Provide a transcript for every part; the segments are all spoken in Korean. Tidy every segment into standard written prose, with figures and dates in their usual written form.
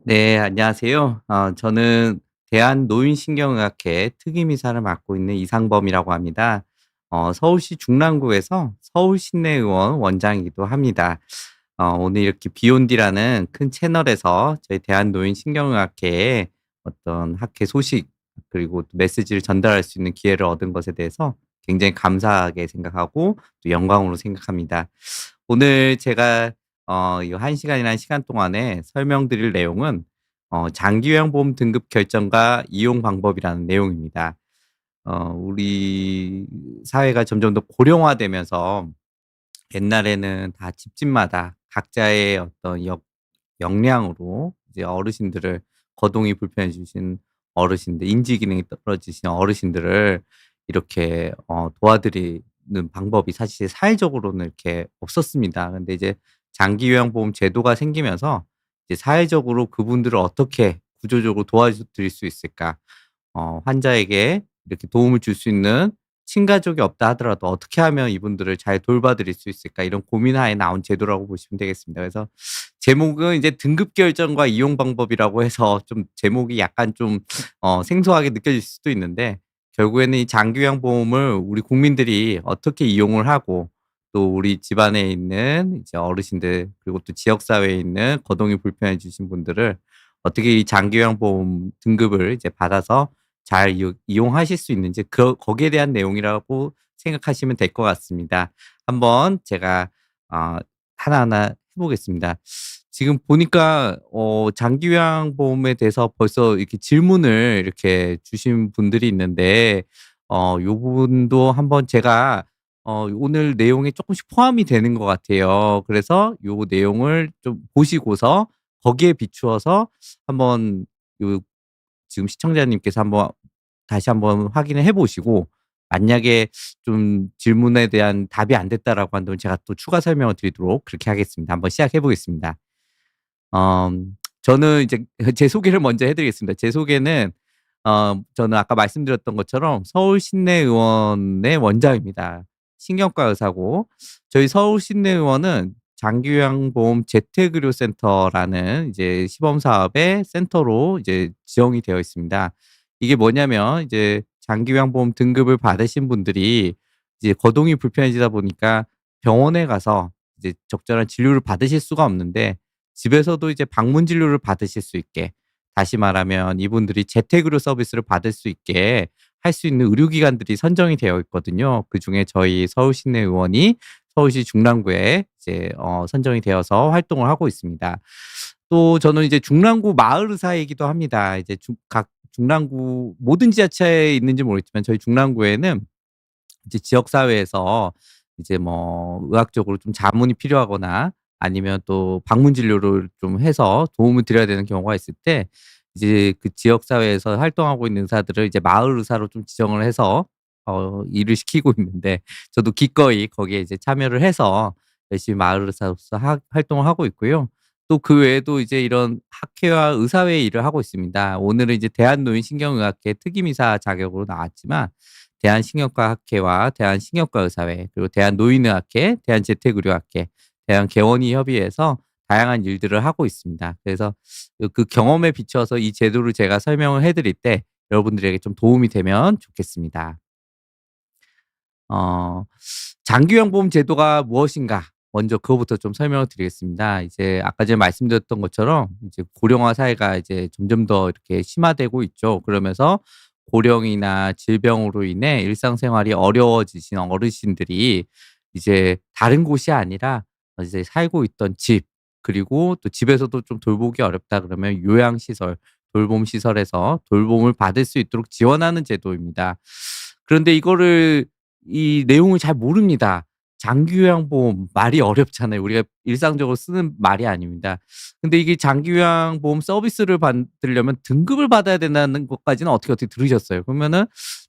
네, 안녕하세요. 저는 대한노인신경의학회 특임이사를 맡고 있는 이상범이라고 합니다. 서울시 중랑구에서 서울시내의원 원장이기도 합니다. 오늘 이렇게 비욘디라는 큰 채널에서 저희 대한노인신경의학회의 어떤 학회 소식 그리고 또 메시지를 전달할 수 있는 기회를 얻은 것에 대해서 굉장히 감사하게 생각하고 또 영광으로 생각합니다. 오늘 제가 이 1시간이라는 시간 동안에 설명드릴 내용은 장기요양보험 등급 결정과 이용 방법이라는 내용입니다. 우리 사회가 점점 더 고령화되면서 옛날에는 다 집집마다 각자의 어떤 역량으로 이제 어르신들을 거동이 불편해지신 어르신들, 인지 기능이 떨어지신 어르신들을 이렇게 도와드리는 방법이 사실 사회적으로는 이렇게 없었습니다. 근데 이제 장기요양보험 제도가 생기면서 이제 사회적으로 그분들을 어떻게 구조적으로 도와드릴 수 있을까? 환자에게 이렇게 도움을 줄 수 있는 친가족이 없다 하더라도 '어떻게 하면 이분들을 잘 돌봐 드릴 수 있을까?' 이런 고민하에 나온 제도라고 보시면 되겠습니다. 그래서 제목은 이제 등급 결정과 이용 방법이라고 해서 좀 제목이 약간 좀 생소하게 느껴질 수도 있는데, 결국에는 이 장기요양보험을 우리 국민들이 어떻게 이용을 하고 또 우리 집안에 있는 이제 어르신들 그리고 또 지역 사회에 있는 거동이 불편해지신 분들을 어떻게 이 장기요양보험 등급을 이제 받아서 잘 이용하실 수 있는지 거기에 대한 내용이라고 생각하시면 될 것 같습니다. 한번 제가 어 하나하나 해 보겠습니다. 지금 보니까 장기요양보험에 대해서 벌써 이렇게 질문을 이렇게 주신 분들이 있는데, 요 부분도 한번 제가 오늘 내용에 쪼끔씩 포함이 되는 것 같아요. 그래서 요 내용을 좀 보시고서 거기에 비추어서 한번 요 지금 시청자님께서 한번 다시 한번 확인을 해 보시고, 만약에 좀 질문에 대한 답이 안 됐다라고 한다면 제가 또 추가 설명을 드리도록 그렇게 하겠습니다. 한번 시작해 보겠습니다. 저는 이제 제 소개를 먼저 해 드리겠습니다. 제 소개는 저는 아까 말씀드렸던 것처럼 서울 시내의원의 원장입니다. 신경과 의사고, 저희 서울 시내의원은 장기요양보험 재택의료센터라는 이제 시범 사업의 센터로 이제 지정이 되어 있습니다. 이게 뭐냐면 이제 장기요양보험 등급을 받으신 분들이 이제 거동이 불편해지다 보니까 병원에 가서 이제 적절한 진료를 받으실 수가 없는데, 집에서도 이제 방문 진료를 받으실 수 있게, 다시 말하면 이분들이 재택의료 서비스를 받을 수 있게 할 수 있는 의료기관들이 선정이 되어 있거든요. 그중에 저희 서울시내 의원이 서울시 중랑구에 이제 선정이 되어서 활동을 하고 있습니다. 또 저는 이제 중랑구 마을 의사이기도 합니다. 이제 각 중랑구 모든 지자체에 있는지 모르겠지만 저희 중랑구에는 이제 지역 사회에서 이제 뭐 의학적으로 좀 자문이 필요하거나 아니면 또 방문 진료를 좀 해서 도움을 드려야 되는 경우가 있을 때, 이제 그 지역 사회에서 활동하고 있는 의사들을 이제 마을 의사로 좀 지정을 해서 일을 시키고 있는데, 저도 기꺼이 거기에 이제 참여를 해서 열심히 마을 의사로서 활동을 하고 있고요. 또 그 외에도 이제 이런 학회와 의사회 일을 하고 있습니다. 오늘은 이제 대한노인신경의학회 특임이사 자격으로 나왔지만, 대한신경과학회와 대한신경과의사회 그리고 대한노인의학회, 대한재택의료학회, 대한개원의협의회에서 다양한 일들을 하고 있습니다. 그래서 그 경험에 비춰서 이 제도를 제가 설명을 해 드릴 때 여러분들에게 좀 도움이 되면 좋겠습니다. 어 장기요양보험 제도가 무엇인가? 먼저 그거부터 좀 설명을 드리겠습니다. 이제 아까 전에 말씀드렸던 것처럼 이제 고령화 사회가 이제 점점 더 이렇게 심화되고 있죠. 그러면서 고령이나 질병으로 인해 일상생활이 어려워지신 어르신들이 이제 다른 곳이 아니라 이제 살고 있던 집, 그리고 또 집에서도 좀 돌보기 어렵다 그러면 요양시설, 돌봄시설에서 돌봄을 받을 수 있도록 지원하는 제도입니다. 그런데 이거를 이 내용을 잘 모릅니다. 장기요양보험 말이 어렵잖아요. 우리가 일상적으로 쓰는 말이 아닙니다. 근데 이게 장기요양보험 서비스를 받으려면 등급을 받아야 된다는 것까지는 어떻게 들으셨어요. 그러면은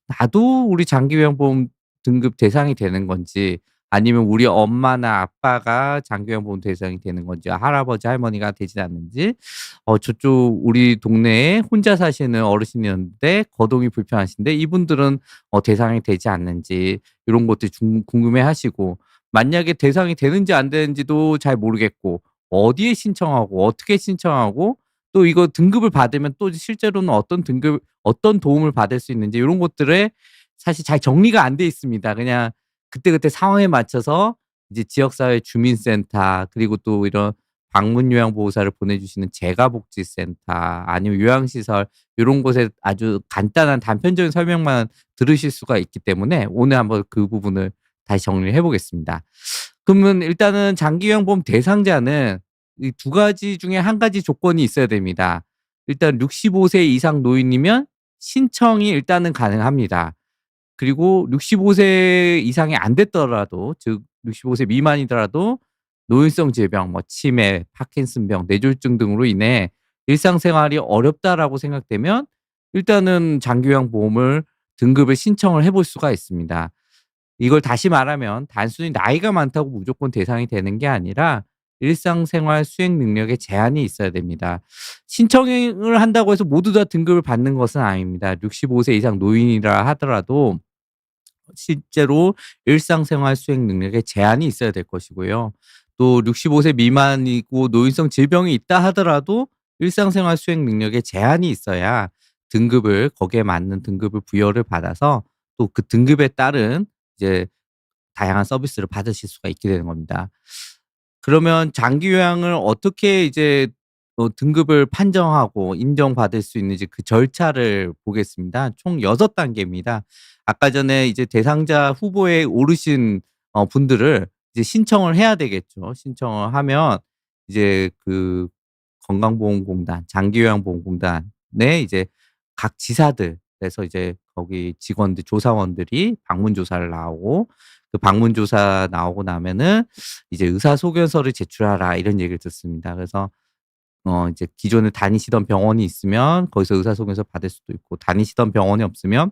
나도 우리 장기요양보험 등급 대상이 되는 건지, 아니면 우리 엄마나 아빠가 장기요양보험 대상이 되는 건지, 할아버지 할머니가 되지 않는지, 저쪽 우리 동네에 혼자 사시는 어르신이었는데 거동이 불편하신데 이분들은 대상이 되지 않는지, 요런 것들 궁금해하시고, 만약에 대상이 되는지 안 되는지도 잘 모르겠고 어디에 신청하고 어떻게 신청하고 또 이거 등급을 받으면 또 실제로는 어떤 도움을 받을 수 있는지 요런 것들에 사실 잘 정리가 안 돼 있습니다. 그냥 그때그때 상황에 맞춰서 이제 지역사회 주민센터 그리고 또 이런 방문 요양보호사를 보내주시는 재가복지센터 아니면 요양시설 요런 곳에 아주 간단한 단편적인 설명만 들으실 수가 있기 때문에 오늘 한번 그 부분을 다시 정리를 해 보겠습니다. 그러면 일단은 장기요양보험 대상자는 이 두 가지 중에 한 가지 조건이 있어야 됩니다. 일단 65세 이상 노인이면 신청이 일단은 가능합니다. 그리고 65세 이상이 안 됐더라도 즉 65세 미만이더라도 노인성 질병 뭐 치매, 파킨슨병, 뇌졸중 등으로 인해 일상생활이 어렵다라고 생각되면 일단은 장기요양보험을 등급을 신청을 해볼 수가 있습니다. 이걸 다시 말하면 단순히 나이가 많다고 무조건 대상이 되는 게 아니라 일상생활 수행 능력에 제한이 있어야 됩니다. 신청을 한다고 해서 모두 다 등급을 받는 것은 아닙니다. 65세 이상 노인이라 하더라도 실제로 일상생활 수행 능력에 제한이 있어야 될 것이고요. 또 65세 미만이고 노인성 질병이 있다 하더라도 일상생활 수행 능력에 제한이 있어야 등급을 거기에 맞는 등급을 부여를 받아서 또 그 등급에 따른 이제 다양한 서비스를 받으실 수가 있게 되는 겁니다. 그러면 장기 요양을 어떻게 이제 등급을 판정하고 인정받을 수 있는지 그 절차를 보겠습니다. 총 6 단계입니다. 아까 전에 이제 대상자 후보에 오르신 분들을 이제 신청을 해야 되겠죠. 신청을 하면 이제 그 건강보험공단, 장기요양보험공단에 이제 각 지사들에서 이제 거기 직원들 조사원들이 방문 조사를 나오고 그 방문 조사 나오고 나면은 이제 "의사소견서를 제출하라." 이런 얘기를 듣습니다. 그래서 이제 기존에 다니시던 병원이 있으면 거기서 의사소견서 받을 수도 있고 다니시던 병원이 없으면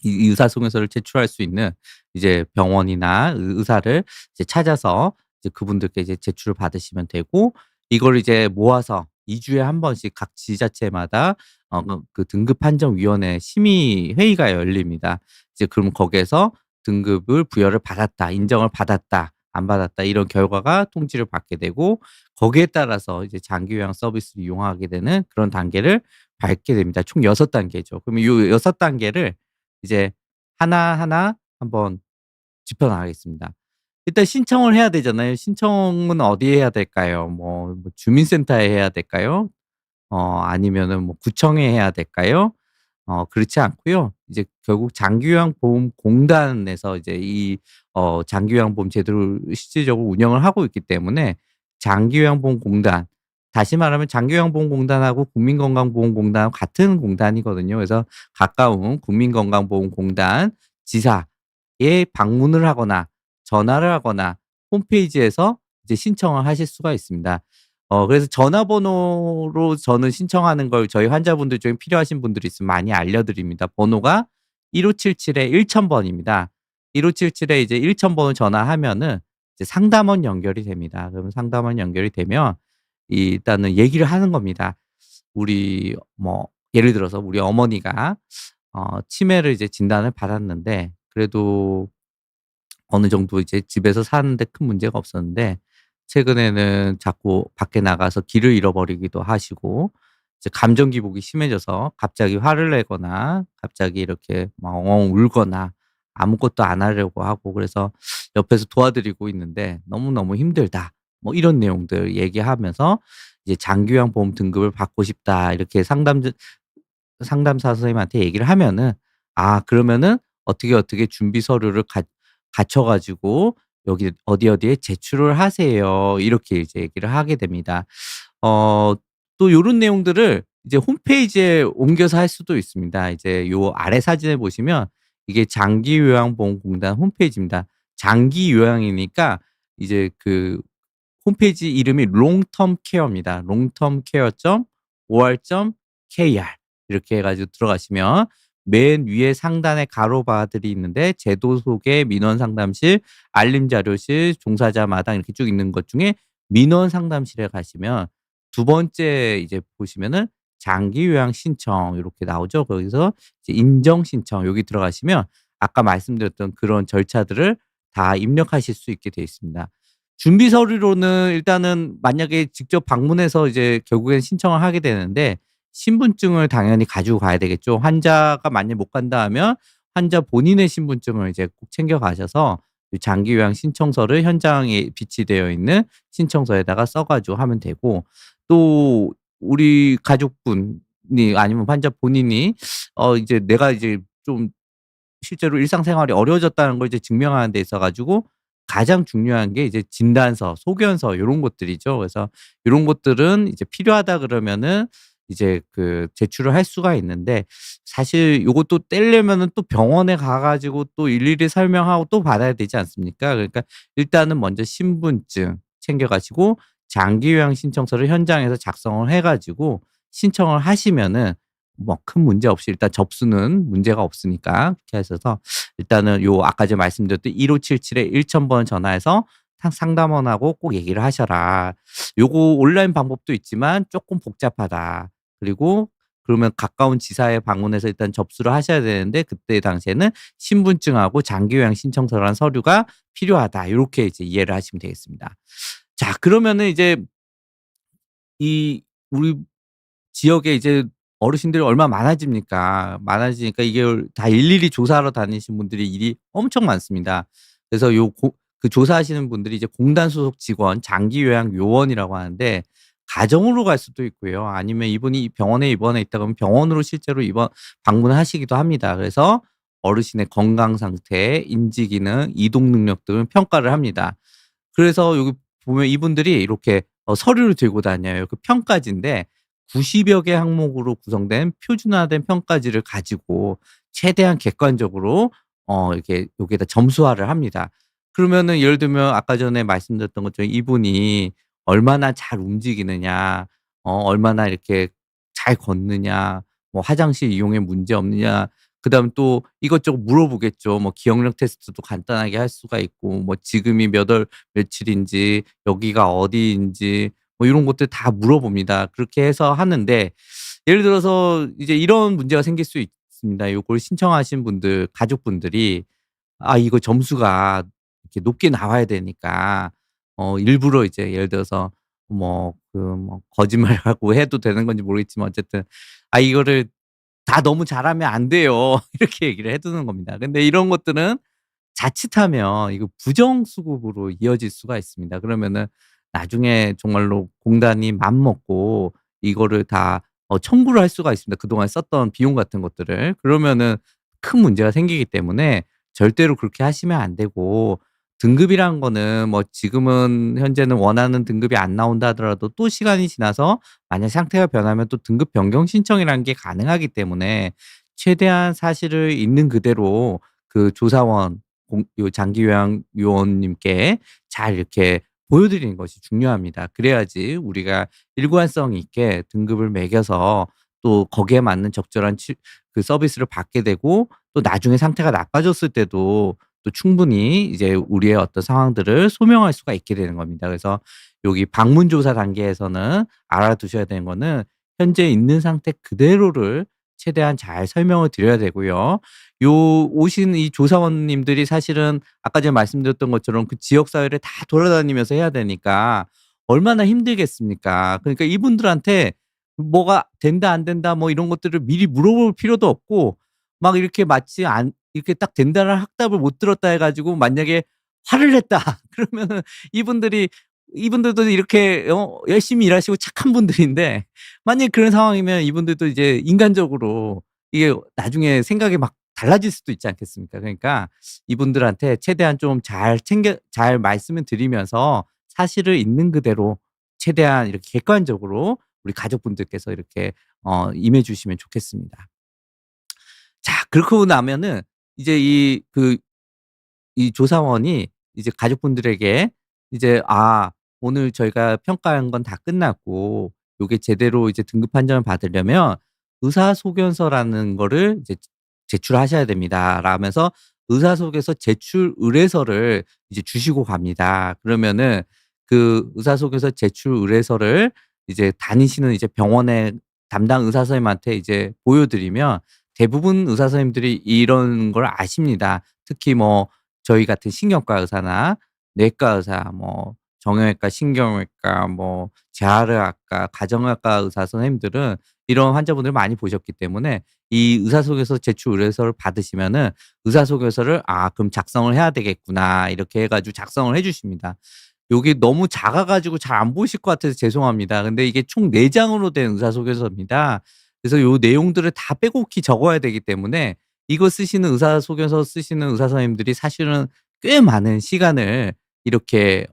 이 의사소견서를 제출할 수 있는 이제 병원이나 의사를 이제 찾아서 이제 그분들께 이제 제출을 받으시면 되고 이걸 이제 모아서 2 주에 한 번씩 각 지자체마다 그 등급 판정 위원회 심의 회의가 열립니다. 이제 그럼 거기에서 등급을 부여를 받았다, 인정을 받았다, 안 받았다 이런 결과가 통지를 받게 되고 거기에 따라서 이제 장기 요양 서비스를 이용하게 되는 그런 단계를 밟게 됩니다. 총 6 단계죠. 그러면 요 6 단계를 이제 하나하나 한번 짚어 나가겠습니다. 일단 신청을 해야 되잖아요. 신청은 어디에 해야 될까요? 뭐 주민센터에 해야 될까요? 아니면은 뭐 구청에 해야 될까요? 그렇지 않고요. 이제 결국 장기요양보험공단에서 이제 이 장기요양보험 제도를 실질적으로 운영을 하고 있기 때문에 장기요양보험공단 다시 말하면 장기요양보험공단하고 국민건강보험공단하고 같은 공단이거든요. 그래서 가까운 국민건강보험공단 지사에 방문을 하거나 전화를 하거나 홈페이지에서 이제 신청을 하실 수가 있습니다. 그래서 전화번호로 저는 신청하는 걸 저희 환자분들 중에 필요하신 분들이 있으면 많이 알려드립니다. 번호가 1577에 1000 번입니다. 1577에 이제 1000 번을 전화하면은 이제 상담원 연결이 됩니다. 그러면 상담원 연결이 되면 일단은 얘기를 하는 겁니다. 우리 뭐 예를 들어서 우리 어머니가 치매를 이제 진단을 받았는데 그래도 어느 정도 이제 집에서 사는데 큰 문제가 없었는데 최근에는 자꾸 밖에 나가서 길을 잃어버리기도 하시고 이제 감정 기복이 심해져서 갑자기 화를 내거나 갑자기 이렇게 막 엉엉 울거나 아무것도 안 하려고 하고 그래서 옆에서 도와드리고 있는데 "너무너무 힘들다." 뭐 이런 내용들 얘기하면서 이제 "장기요양보험 등급을 받고 싶다." 이렇게 상담사 선생님한테 얘기를 하면은 그러면은 어떻게 준비 서류를 갖춰 가지고 "여기 어디에 제출을 하세요." 이렇게 이제 얘기를 하게 됩니다. 어 또 요런 내용들을 이제 홈페이지에 옮겨서 할 수도 있습니다. 이제 요 아래 사진에 보시면 이게 장기요양보험공단 홈페이지입니다. 장기 요양이니까 이제 그 홈페이지 이름이 롱텀 케어입니다. 롱텀 케어 or.kr 이렇게 해 가지고 들어가시면 맨 위에 상단에 가로바들이 있는데 제도 소개, 민원 상담실, 알림 자료실, 종사자 마당 이렇게 쭉 있는 것 중에 민원 상담실에 가시면 두 번째 이제 보시면은 장기 요양 신청 요렇게 나오죠. 거기서 이제 인정 신청 여기 들어가시면 아까 말씀드렸던 그런 절차들을 다 입력하실 수 있게 되어 있습니다. 준비 서류로는 일단은 만약에 직접 방문해서 이제 결국엔 신청을 하게 되는데 신분증을 당연히 가지고 가야 되겠죠. 환자가 만약에 못 간다 하면 환자 본인의 신분증을 이제 꼭 챙겨 가셔서 이 장기 요양 신청서를 현장에 비치되어 있는 신청서에다가 써 가지고 하면 되고, 또 우리 가족분이 아니면 환자 본인이 이제 내가 이제 좀 실제로 일상생활이 어려워졌다는 걸 이제 증명하는 데 있어 가지고 가장 중요한 게 이제 진단서, 소견서 요런 것들이죠. 그래서 요런 것들은 이제 필요하다 그러면은 이제 그 제출을 할 수가 있는데, 사실 요것도 떼려면은 또 병원에 가 가지고 또 일일이 설명하고 또 받아야 되지 않습니까? 그러니까 일단은 먼저 신분증 챙겨 가시고 장기 요양 신청서를 현장에서 작성을 해 가지고 신청을 하시면은 뭐 큰 문제 없이 일단 접수는 문제가 없으니까 그렇게 하셔서 일단은 요 아까 전에 말씀드렸던 1577에 1000번 전화해서 상담원하고 꼭 얘기를 하셔라. 요거 온라인 방법도 있지만 쪼끔 복잡하다. 그리고 그러면 가까운 지사에 방문해서 일단 접수를 하셔야 되는데 그때 당시에는 신분증하고 장기요양 신청서라는 서류가 필요하다. 요렇게 이제 이해를 하시면 되겠습니다. 자, 그러면은 이제 이 우리 지역에 이제 어르신들이 얼마나 많아집니까? 많아지니까 이게 다 일일이 조사하러 다니신 분들이 일이 엄청 많습니다. 그래서 그 조사하시는 분들이 이제 공단 소속 직원 장기 요양 요원이라고 하는데 가정으로 갈 수도 있고요. 아니면 이분이 병원에 입원해 있다 그러면 병원으로 실제로 방문하시기도 합니다. 그래서 어르신의 건강 상태, 인지 기능, 이동 능력 등을 평가를 합니다. 그래서 여기 보면 이분들이 이렇게 서류를 들고 다녀요. 그 평가지인데 90여 개 항목으로 구성된 표준화된 평가지를 가지고 최대한 객관적으로 이렇게 여기에다 점수화를 합니다. 그러면은 예를 들면 아까 전에 말씀드렸던 것처럼 이분이 얼마나 잘 움직이느냐, 얼마나 이렇게 잘 걷느냐, 뭐 화장실 이용에 문제 없느냐, 그다음에 또 이것저것 물어보겠죠. 뭐 기억력 테스트도 간단하게 할 수가 있고, 뭐 지금이 몇 월 며칠인지, 여기가 어디인지 뭐 이런 것들 다 물어봅니다. 그렇게 해서 하는데 예를 들어서 이제 이런 문제가 생길 수 있습니다. 요걸 신청하신 분들 가족분들이 이거 점수가 이렇게 높게 나와야 되니까 일부러 이제 예를 들어서 뭐 거짓말하고 해도 되는 건지 모르겠지만 어쨌든 이거를 다 너무 잘하면 안 돼요." 이렇게 얘기를 해 두는 겁니다. 근데 이런 것들은 자칫하면 이거 부정수급으로 이어질 수가 있습니다. 그러면은 나중에 정말로 공단이 맘먹고 이거를 다 청구를 할 수가 있습니다, 그동안 썼던 비용 같은 것들을. 그러면은 큰 문제가 생기기 때문에 절대로 그렇게 하시면 안 되고, 등급이란 거는 뭐 지금은 현재는 원하는 등급이 안 나온다 하더라도 또 시간이 지나서 만약 상태가 변하면 또 등급 변경 신청이라는 게 가능하기 때문에 최대한 사실을 있는 그대로 그 조사원 요 장기 요양 요원님께 잘 이렇게 보여 드리는 것이 중요합니다. 그래야지 우리가 일관성 있게 등급을 매겨서 또 거기에 맞는 적절한 그 서비스를 받게 되고, 또 나중에 상태가 나빠졌을 때도 또 충분히 이제 우리의 어떤 상황들을 소명할 수가 있게 되는 겁니다. 그래서 여기 방문 조사 단계에서는 알아두셔야 되는 거는 현재 있는 상태 그대로를 최대한 잘 설명을 드려야 되고요. 요 오신 이 조사원님들이 사실은 아까 전에 말씀드렸던 것처럼 그 지역 사회를 다 돌아다니면서 해야 되니까 얼마나 힘들겠습니까. 그러니까 이분들한테 뭐가 된다 안 된다 뭐 이런 것들을 미리 물어볼 필요도 없고, 막 이렇게 마치 안 이렇게 딱 된다는 확답을 못 들었다 해 가지고 만약에 화를 냈다 그러면은 이분들이 이분들도 이렇게 열심히 일하시고 착한 분들인데 만약에 그런 상황이면 이분들도 이제 인간적으로 이게 나중에 생각이 막 달라질 수도 있지 않겠습니까? 그러니까 이분들한테 최대한 좀 잘 말씀을 드리면서 사실을 있는 그대로 최대한 이렇게 객관적으로 우리 가족분들께서 이렇게 임해 주시면 좋겠습니다. 자, 그러고 나면은 이제 이 조사원이 이제 가족분들에게 이제 오늘 저희가 평가한 건 다 끝났고 요게 제대로 이제 등급 판정을 받으려면 의사소견서라는 거를 이제 제출하셔야 됩니다." 라면서 의사소견서 제출 의뢰서를 이제 주시고 갑니다. 그러면은 그 의사소견서 제출 의뢰서를 이제 다니시는 이제 병원의 담당 의사 선생님한테 이제 보여 드리면 대부분 의사 선생님들이 이런 걸 아십니다. 특히 뭐 저희 같은 신경과 의사나 뇌과 의사, 뭐 정형외과, 신경외과, 뭐 재활의학과, 가정의학과 의사 선생님들은 이런 환자분들을 많이 보셨기 때문에 이 의사소개서 제출 의뢰서를 받으시면은 의사소개서를 '아 그럼 작성을 해야 되겠구나.' 이렇게 해 가지고 작성을 해 주십니다. 요게 너무 작아 가지고 잘 안 보이실 것 같아서 죄송합니다. 근데 이게 총 4 장으로 된 의사소개서입니다. 그래서 요 내용들을 다 빼곡히 적어야 되기 때문에 이거 쓰시는 의사소개서 쓰시는 의사 선생님들이 사실은 꽤 많은 시간을 이렇게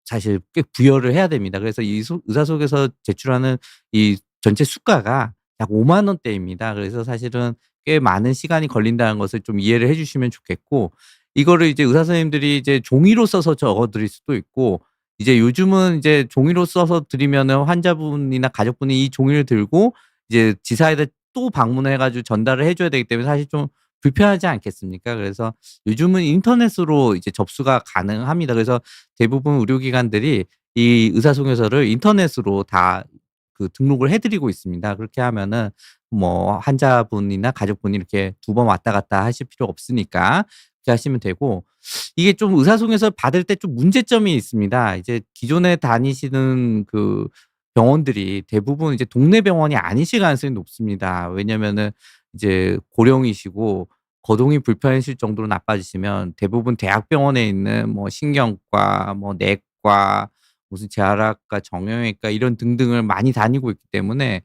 사실 꽤 부여를 해야 됩니다. 그래서 이 의사소개서 제출하는 이 전체 수가가 약 5만 원대입니다. 그래서 사실은 꽤 많은 시간이 걸린다는 것을 좀 이해를 해 주시면 좋겠고, 이거를 이제 의사 선생님들이 이제 종이로 써서 적어 드릴 수도 있고, 이제 요즘은 이제 종이로 써서 드리면은 환자분이나 가족분이 이 종이를 들고 이제 지사에다 또 방문을 해 가지고 전달을 해 줘야 되기 때문에 사실 좀 불편하지 않겠습니까? 그래서 요즘은 인터넷으로 이제 접수가 가능합니다. 그래서 대부분 의료기관들이 이 의사소개서를 인터넷으로 다 그 등록을 해 드리고 있습니다. 그렇게 하면은 뭐 환자분이나 가족분이 이렇게 두 번 왔다 갔다 하실 필요 없으니까 그렇게 하시면 되고, 이게 좀 의사소개서 받을 때 좀 문제점이 있습니다. 이제 기존에 다니시는 그 병원들이 대부분 이제 동네 병원이 아니실 가능성이 높습니다. 왜냐면은 이제 고령이시고 거동이 불편하실 정도로 나빠지시면 대부분 대학병원에 있는 뭐 신경과, 뭐 내과, 무슨 재활학과, 정형외과 이런 등등을 많이 다니고 있기 때문에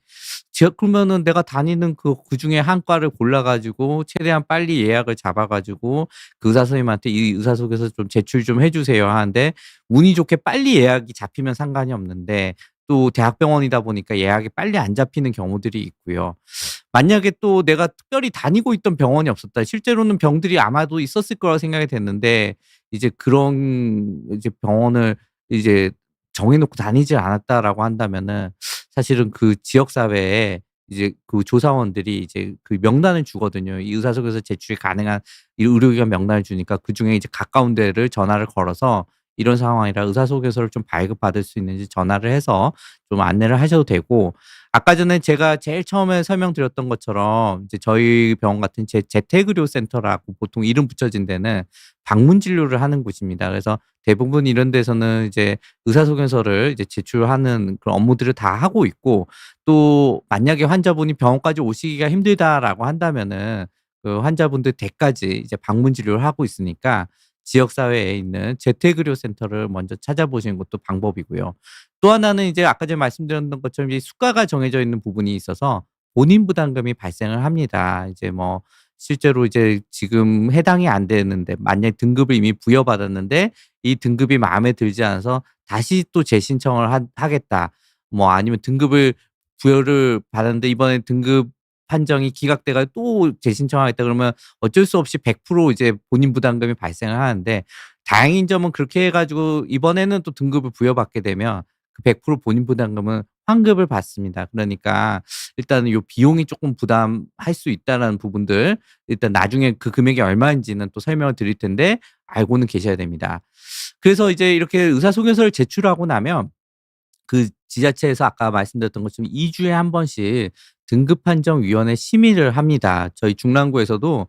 그러면은 내가 다니는 그중에 한 과를 골라 가지고 최대한 빨리 예약을 잡아 가지고 그 의사 선생님한테 "이 의사소개서 좀 제출 좀 해 주세요." 하는데 운이 좋게 빨리 예약이 잡히면 상관이 없는데 또 대학병원이다 보니까 예약이 빨리 안 잡히는 경우들이 있고요. 만약에 또 내가 특별히 다니고 있던 병원이 없었다. 실제로는 병들이 아마도 있었을 거라고 생각이 됐는데 이제 그런 이제 병원을 이제 정해 놓고 다니질 않았다라고 한다면은 사실은 그 지역 사회에 이제 그 조사원들이 이제 그 명단을 주거든요. 이 의사소개서 제출이 가능한 이 의료기관 명단을 주니까 그중에 이제 가까운 데를 전화를 걸어서 이런 상황이라 의사소개서를 좀 발급받을 수 있는지 전화를 해서 좀 안내를 하셔도 되고, 아까 전에 제가 제일 처음에 설명드렸던 것처럼 이제 저희 병원 같은 재택의료 센터라고 보통 이름 붙여진 데는 방문 진료를 하는 곳입니다. 그래서 대부분 이런 데서는 이제 의사소개서를 이제 제출하는 그런 업무들을 다 하고 있고, 또 만약에 환자분이 병원까지 오시기가 힘들다라고 한다면은 그 환자분들 댁까지 이제 방문 진료를 하고 있으니까 지역 사회에 있는 재택의료 센터를 먼저 찾아보시는 것도 방법이고요. 또 하나는 이제 아까 전에 말씀드렸던 것처럼 이 수가가 정해져 있는 부분이 있어서 본인 부담금이 발생을 합니다. 이제 뭐 실제로 이제 지금 해당이 안 되는데 만약 등급을 이미 부여받았는데 이 등급이 마음에 들지 않아서 다시 또 재신청을 하겠다. 뭐 아니면 등급을 부여를 받았는데 이번에 등급 판정이 기각돼 가지고 또 재신청하겠다 그러면 어쩔 수 없이 100% 이제 본인 부담금이 발생을 하는데, 다행인 점은 그렇게 해 가지고 이번에는 또 등급을 부여받게 되면 그 100% 본인 부담금은 환급을 받습니다. 그러니까 일단은 요 비용이 쪼끔 부담할 수 있다라는 부분들, 일단 나중에 그 금액이 얼마인지는 또 설명을 드릴 텐데 알고는 계셔야 됩니다. 그래서 이제 이렇게 의사소개서를 제출하고 나면 그 지자체에서 아까 말씀드렸던 것처럼 2 주에 한 번씩 등급판정위원회 심의를 합니다. 저희 중랑구에서도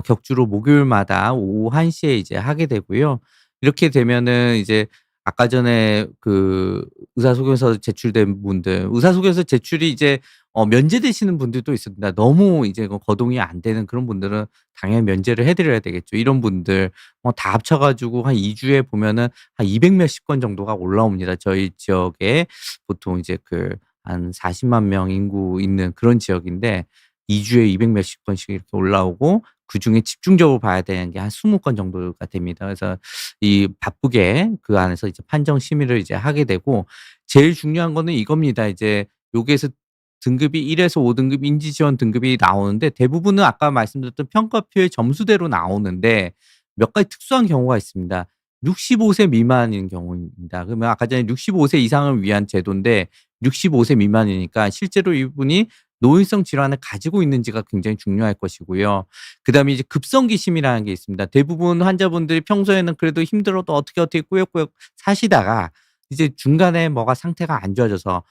격주로 목요일마다 오후 1 시에 이제 하게 되고요. 이렇게 되면은 이제 아까 전에 그 의사소개서 제출된 분들, 의사소개서 제출이 이제 면제되시는 분들도 있습니다. 너무 이제 거동이 안 되는 그런 분들은 당연히 면제를 해 드려야 되겠죠. 이런 분들 다 합쳐 가지고 한 2 주에 보면은 한 200 몇십 건 정도가 올라옵니다. 저희 지역에 보통 이제 한 40만 명 인구 있는 그런 지역인데 2 주에 200 몇십 건씩 이렇게 올라오고 그중에 집중적으로 봐야 되는 게 한 20건 정도가 됩니다. 그래서 이 바쁘게 그 안에서 이제 판정 심의를 이제 하게 되고, 제일 중요한 거는 이겁니다. 이제 여기에서 등급이 1 에서 5 등급 인지 지원 등급이 나오는데 대부분은 아까 말씀드렸던 평가표의 점수대로 나오는데 몇 가지 특수한 경우가 있습니다. 65세 미만인 경우입니다. 그러면 아까 전에 65세 이상을 위한 제도인데 65세 미만이니까 실제로 이분이 노인성 질환을 가지고 있는지가 굉장히 중요할 것이고요. 그다음에 이제 급성기심이라는 게 있습니다. 대부분 환자분들이 평소에는 그래도 힘들어도 어떻게 꾸역꾸역 사시다가 이제 중간에 뭐가 상태가 안 좋아져서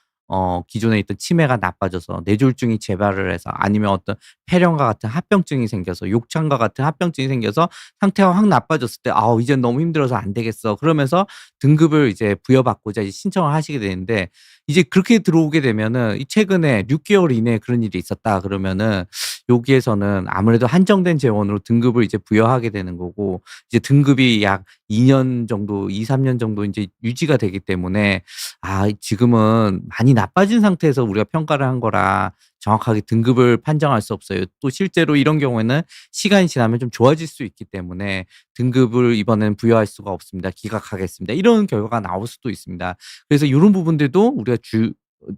기존에 있던 치매가 나빠져서 뇌졸중이 재발을 해서 아니면 어떤 폐렴과 같은 합병증이 생겨서 욕창과 같은 합병증이 생겨서 상태가 확 나빠졌을 때 '아우 이젠 너무 힘들어서 안 되겠어.' 그러면서 등급을 이제 부여받고자 이제 신청을 하시게 되는데 이제 그렇게 들어오게 되면은 이 최근에 6 개월 이내에 그런 일이 있었다 그러면은 여기에서는 아무래도 한정된 재원으로 등급을 이제 부여하게 되는 거고 이제 등급이 약 2년 정도 2-3년 정도 인제 유지가 되기 때문에 지금은 많이 나빠진 상태에서 우리가 평가를 한 거라 정확하게 등급을 판정할 수 없어요. 또 실제로 이런 경우에는 시간이 지나면 좀 좋아질 수 있기 때문에 등급을 이번에는 부여할 수가 없습니다. 기각하겠습니다. 이런 결과가 나올 수도 있습니다. 그래서 요런 부분들도 우리가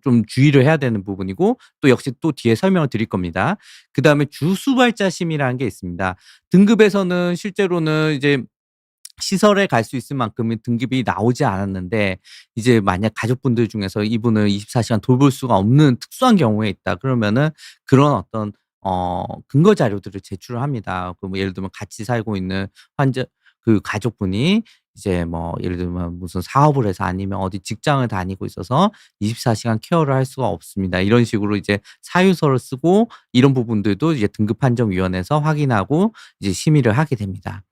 좀 주의를 해야 되는 부분이고 또 역시 또 뒤에 설명을 드릴 겁니다. 그다음에 주수발자심이라는 게 있습니다. 등급에서는 실제로는 이제 시설에 갈 수 있을 만큼의 등급이 나오지 않았는데 이제 만약 가족분들 중에서 이분을 24 시간 돌볼 수가 없는 특수한 경우에 있다 그러면은 그런 어떤 근거 자료들을 제출을 합니다. 그 뭐 예를 들면 같이 살고 있는 환자 그 가족분이 이제 뭐 예를 들면 무슨 사업을 해서 아니면 어디 직장을 다니고 있어서 24 시간 케어를 할 수가 없습니다. 이런 식으로 이제 사유서를 쓰고 이런 부분들도 이제 등급판정위원회에서 확인하고 이제 심의를 하게 됩니다.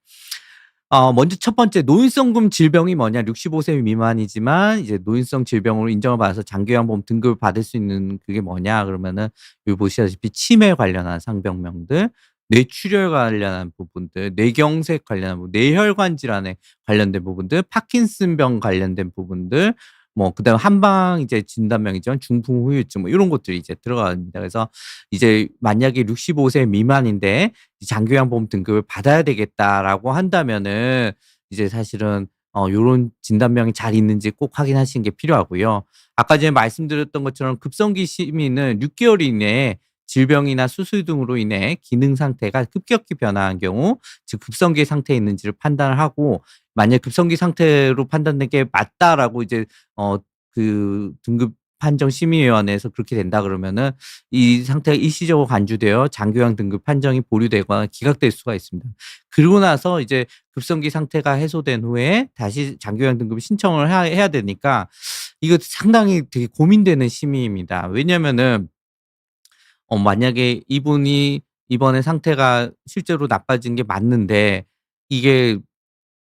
먼저 첫 번째 노인성금 질병이 뭐냐 65세 미만이지만 이제 노인성 질병으로 인정을 받아서 장기요양보험 등급을 받을 수 있는 그게 뭐냐 그러면은 여기 보시다시피 치매 관련한 상병명들, 뇌출혈 관련한 부분들, 뇌경색 관련한 부분, 뇌혈관 질환에 관련된 부분들, 파킨슨병 관련된 부분들 뭐 그다음에 한방 이제 진단명이지만 중풍 후유증 뭐 요런 것들이 이제 들어갑니다. 그래서 이제 만약에 65세 미만인데 이 장기요양보험 등급을 받아야 되겠다라고 한다면은 이제 사실은 요런 진단명이 잘 있는지 꼭 확인하시는 게 필요하고요. 아까 전에 말씀드렸던 것처럼 급성기 시민은 6 개월 이내에 질병이나 수술 등으로 인해 기능 상태가 급격히 변화한 경우 즉 급성기 상태에 있는지를 판단을 하고 만약 급성기 상태로 판단된 게 맞다라고 이제 등급 판정 심의위원회에서 그렇게 된다 그러면은 이 상태가 일시적으로 간주되어 장기요양 등급 판정이 보류되거나 기각될 수가 있습니다. 그러고 나서 이제 급성기 상태가 해소된 후에 다시 장기요양 등급을 신청을 해야 되니까 이거 상당히 되게 고민되는 심의입니다. 왜냐면은 만약에 이분이 이번에 상태가 실제로 나빠진 게 맞는데 이게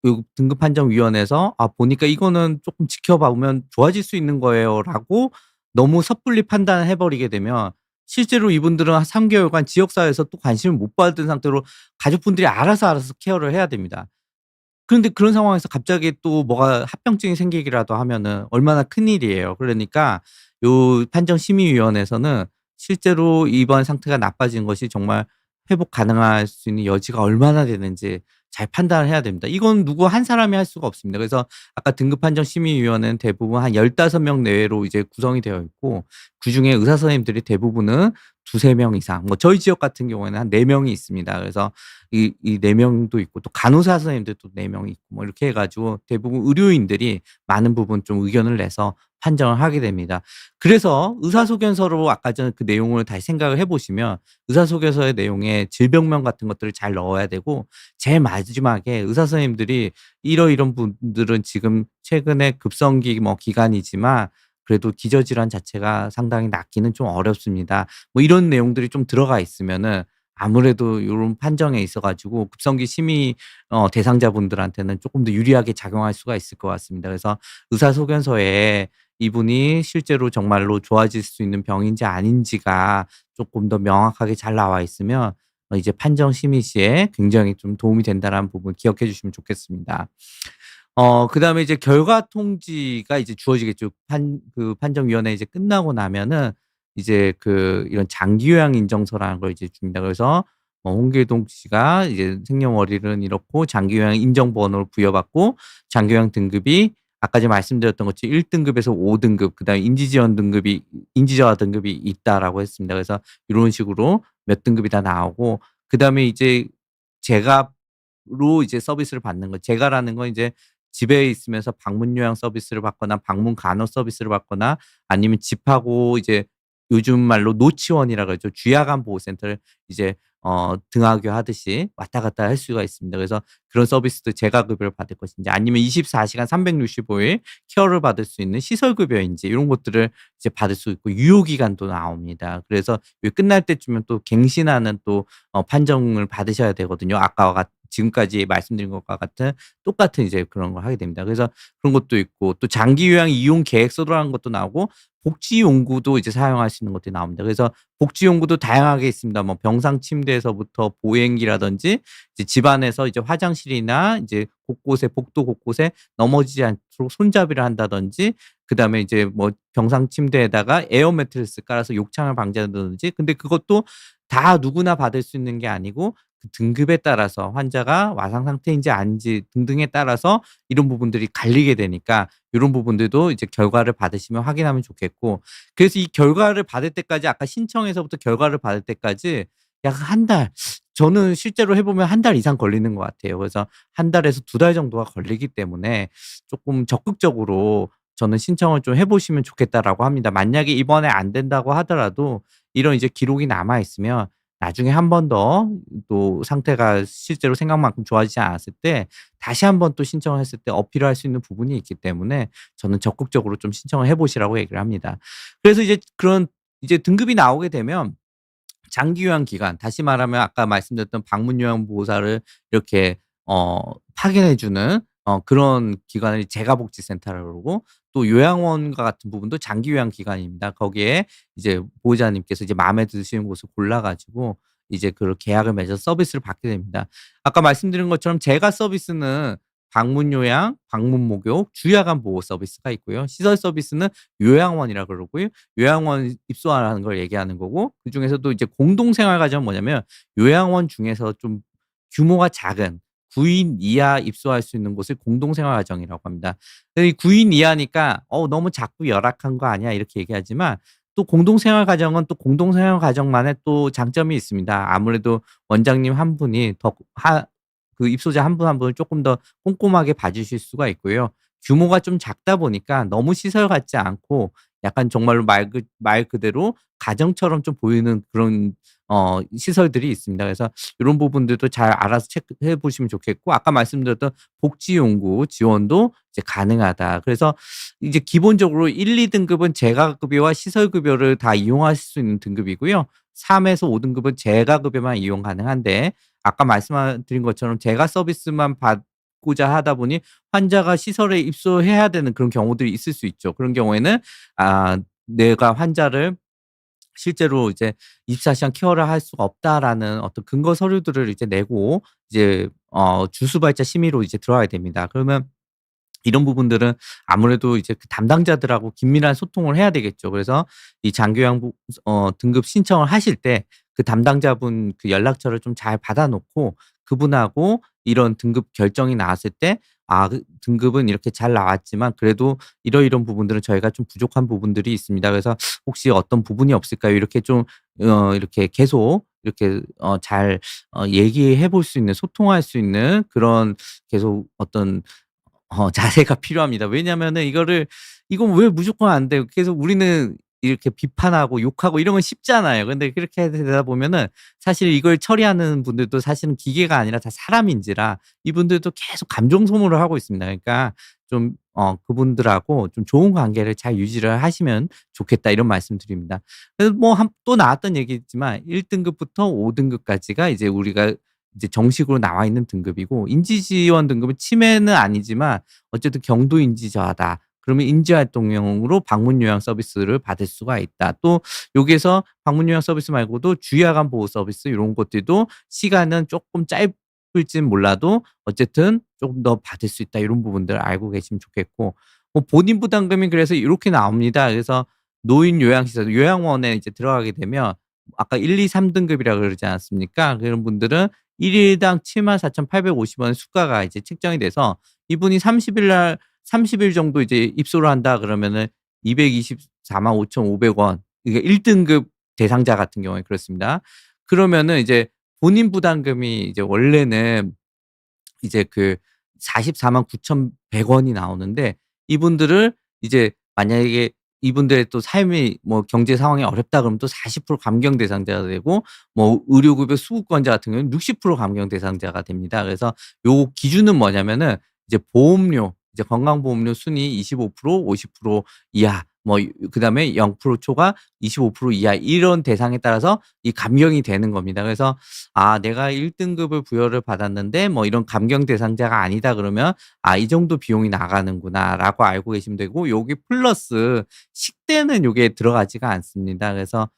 요 등급판정위원회에서 보니까 이거는 쪼끔 지켜봐 보면 좋아질 수 있는 거예요."라고 너무 섣불리 판단을 해 버리게 되면 실제로 이분들은 한 3 개월간 지역사회에서 또 관심을 못 받은 상태로 가족분들이 알아서 케어를 해야 됩니다. 그런데 그런 상황에서 갑자기 또 뭐가 합병증이 생기기라도 하면은 얼마나 큰일이에요. 그러니까 요 판정심의위원회에서는 실제로 이번 상태가 나빠진 것이 정말 회복 가능할 수 있는 여지가 얼마나 되는지 잘 판단을 해야 됩니다. 이건 누구 한 사람이 할 수가 없습니다. 그래서 아까 등급판정심의위원회는 대부분 한 15명 내외로 이제 구성이 되어 있고 그중에 의사 선생님들이 대부분은 2-3명 이상 뭐 저희 지역 같은 경우에는 한 4 명이 있습니다. 그래서 이 4 명도 있고 또 간호사 선생님들도 4 명이 있고 뭐 이렇게 해 가지고 대부분 의료인들이 많은 부분 좀 의견을 내서 판정을 하게 됩니다. 그래서 의사소견서로 아까 전 그 내용을 다시 생각을 해 보시면 의사소견서의 내용에 질병명 같은 것들을 잘 넣어야 되고 제일 마지막에 의사 선생님들이 "이러이런 분들은 지금 최근에 급성기 뭐 기간이지만 그래도 기저질환 자체가 상당히 낫기는 좀 어렵습니다." 뭐 이런 내용들이 좀 들어가 있으면은 아무래도 요런 판정에 있어 가지고 급성기 심의 대상자분들한테는 쪼끔 더 유리하게 작용할 수가 있을 것 같습니다. 그래서 의사소견서에 이분이 실제로 정말로 좋아질 수 있는 병인지 아닌지가 쪼끔 더 명확하게 잘 나와 있으면 이제 판정 심의 시에 굉장히 좀 도움이 된다라는 부분 기억해 주시면 좋겠습니다. 그다음에 이제 결과 통지가 이제 주어지겠죠. 판정위원회 이제 끝나고 나면은 이제 이런 장기요양 인정서라는 걸 이제 줍니다. 그래서 홍길동 씨가 이제 생년월일은 이렇고 장기요양 인정번호를 부여받고 장기요양 등급이 아까 전에 말씀드렸던 것처럼 1 등급에서 5 등급 그다음에 인지저하 등급이 있다라고 했습니다. 그래서 요런 식으로 몇 등급이 다 나오고 그다음에 이제 제가로 이제 서비스를 받는 거 제가라는 건 이제 집에 있으면서 방문 요양 서비스를 받거나 방문 간호 서비스를 받거나 아니면 집하고 이제 요즘 말로 노치원이라 그러죠. 귀야간 보호센터를 이제 등하교 하듯이 왔다 갔다 할 수가 있습니다. 그래서 그런 서비스도 재가 급여를 받을 것인지 아니면 24 시간 365일 케어를 받을 수 있는 시설 급여인지 이런 것들을 이제 받을 수 있고 유효 기간도 나옵니다. 그래서 이 끝날 때쯤은 또 갱신하는 또 판정을 받으셔야 되거든요. 아까와 지금까지 말씀드린 것과 같은 똑같은 이제 그런 걸 하게 됩니다. 그래서 그런 것도 있고 또 장기 요양 이용 계획서라는 것도 나오고 복지 용구도 이제 사용할 수 있는 것들이 나옵니다. 그래서 복지 용구도 다양하게 있습니다. 뭐 병상 침대에서부터 보행기라든지 이제 집안에서 이제 화장실이나 이제 곳곳에 복도 곳곳에 넘어지지 않도록 손잡이를 한다든지 그다음에 이제 뭐 병상 침대에다가 에어 매트리스 깔아서 욕창을 방지한다든지 근데 그것도 다 누구나 받을 수 있는 게 아니고 그 등급에 따라서 환자가 와상 상태인지 아닌지 등등에 따라서 이런 부분들이 갈리게 되니까 요런 부분들도 이제 결과를 받으시면 확인하면 좋겠고 그래서 이 결과를 받을 때까지 아까 신청에서부터 결과를 받을 때까지 약 한 달 저는 실제로 해 보면 한 달 이상 걸리는 것 같아요. 그래서 한 달에서 두 달 정도가 걸리기 때문에 쪼끔 적극적으로 저는 신청을 좀 해 보시면 좋겠다라고 합니다. 만약에 이번에 안 된다고 하더라도 이런 이제 기록이 남아 있으면 나중에 한 번 더 또 상태가 실제로 생각만큼 좋아지지 않았을 때 다시 한 번 또 신청을 했을 때 어필을 할 수 있는 부분이 있기 때문에 저는 적극적으로 좀 신청을 해 보시라고 얘기를 합니다. 그래서 이제 그런 이제 등급이 나오게 되면 장기 요양 기간 다시 말하면 아까 말씀드렸던 방문 요양 보호사를 이렇게 파견해 주는 그런 기관을 재가복지센터라고 그러고 또 요양원과 같은 부분도 장기 요양 기관입니다. 거기에 이제 보호자님께서 이제 마음에 드시는 곳을 골라 가지고 이제 그 계약을 맺어서 서비스를 받게 됩니다. 아까 말씀드린 것처럼 재가 서비스는 방문 요양, 방문 목욕, 주야간 보호 서비스가 있고요. 시설 서비스는 요양원이라 그러고요. 요양원 입소하라는 걸 얘기하는 거고 그중에서도 이제 공동 생활 과정은 뭐냐면 요양원 중에서 좀 규모가 작은 9인 이하 입소할 수 있는 곳을 공동 생활 과정이라고 합니다. 근데 이 9인 이하니까 너무 작고 열악한 거 아니야?" 이렇게 얘기하지만 또 공동 생활 과정은 또 공동 생활 과정만의 또 장점이 있습니다. 아무래도 원장님 한 분이 더 그 입소자 한 분 한 분을 쪼끔 더 꼼꼼하게 봐 주실 수가 있고요. 규모가 좀 작다 보니까 너무 시설 같지 않고 약간 정말로 말 그대로 가정처럼 좀 보이는 그런 시설들이 있습니다. 그래서 요런 부분들도 잘 알아서 체크해 보시면 좋겠고 아까 말씀드렸던 복지용구 지원도 이제 가능하다. 그래서 이제 기본적으로 1-2 등급은 재가급여와 시설급여를 다 이용하실 수 있는 등급이고요. 3에서 5 등급은 재가급여만 이용 가능한데 아까 말씀드린 것처럼 재가 서비스만 받고자 하다 보니 환자가 시설에 입소해야 되는 그런 경우들이 있을 수 있죠. 그런 경우에는 내가 환자를 실제로 이제 "24 시간 케어를 할 수가 없다."라는 어떤 근거 서류들을 이제 내고 이제 주수발자 심의로 이제 들어가야 됩니다. 그러면 이런 부분들은 아무래도 이제 그 담당자들하고 긴밀한 소통을 해야 되겠죠. 그래서 이 장기요양부 등급 신청을 하실 때 그 담당자분 그 연락처를 좀 잘 받아 놓고 그분하고 이런 등급 결정이 나왔을 때 그 등급은 이렇게 잘 나왔지만 그래도 이러이런 부분들은 저희가 좀 부족한 부분들이 있습니다. 그래서 혹시 어떤 부분이 없을까요?" 이렇게 좀 이렇게 계속 이렇게 잘 얘기해 볼 수 있는 소통할 수 있는 그런 계속 어떤 자세가 필요합니다. 왜냐면은 "이건 왜 무조건 안 돼?" 계속 우리는 이렇게 비판하고 욕하고 이런 건 쉽잖아요. 근데 그렇게 되다 보면은 사실 이걸 처리하는 분들도 사실은 기계가 아니라 다 사람인지라 이분들도 계속 감정 소모를 하고 있습니다. 그러니까 좀 그분들하고 좀 좋은 관계를 잘 유지를 하시면 좋겠다 이런 말씀드립니다. 그래서 뭐 또 나왔던 얘기지만 1 등급부터 5 등급까지가 이제 우리가 이제 정식으로 나와 있는 등급이고 인지지원 등급은 치매는 아니지만 어쨌든 경도 인지 저하다. 그러면 인지활동용으로 방문 요양 서비스를 받을 수가 있다. 또 여기에서 방문 요양 서비스 말고도 주야간 보호 서비스 요런 것들도 시간은 쪼끔 짧을진 몰라도 어쨌든 쪼금 더 받을 수 있다. 이런 부분들을 알고 계시면 좋겠고 뭐 본인 부담금이 그래서 요렇게 나옵니다. 그래서 노인 요양시설 요양원에 이제 들어가게 되면 아까 1, 2, 3 등급이라 그러지 않았습니까? 그런 분들은 1 일당 74,850 원의 수가가 이제 책정이 돼서 이분이 30일 정도 이제 입소를 한다 그러면은 2,245,500 원. 이게 1 등급 대상자 같은 경우에 그렇습니다. 그러면은 이제 본인 부담금이 이제 원래는 이제 그 449,100 원이 나오는데 이분들을 이제 만약에 이분들의 또 삶이 뭐 경제 상황이 어렵다 그러면 또 40% 감경 대상자가 되고, 뭐 의료급여 수급권자 같은 경우는 60% 감경 대상자가 됩니다. 그래서 요 기준은 뭐냐면은 이제 보험료, 이제 건강보험료 순위 25% 50% 이하, 뭐 그다음에 0% 초과 25% 이하, 이런 대상에 따라서 이 감경이 되는 겁니다. 그래서 내가 1 등급을 부여를 받았는데 뭐 이런 감경 대상자가 아니다 그러면 '이 정도 비용이 나가는구나.'라고 알고 계시면 되고, 요게 플러스 식대는 요게 들어가지가 않습니다. 그래서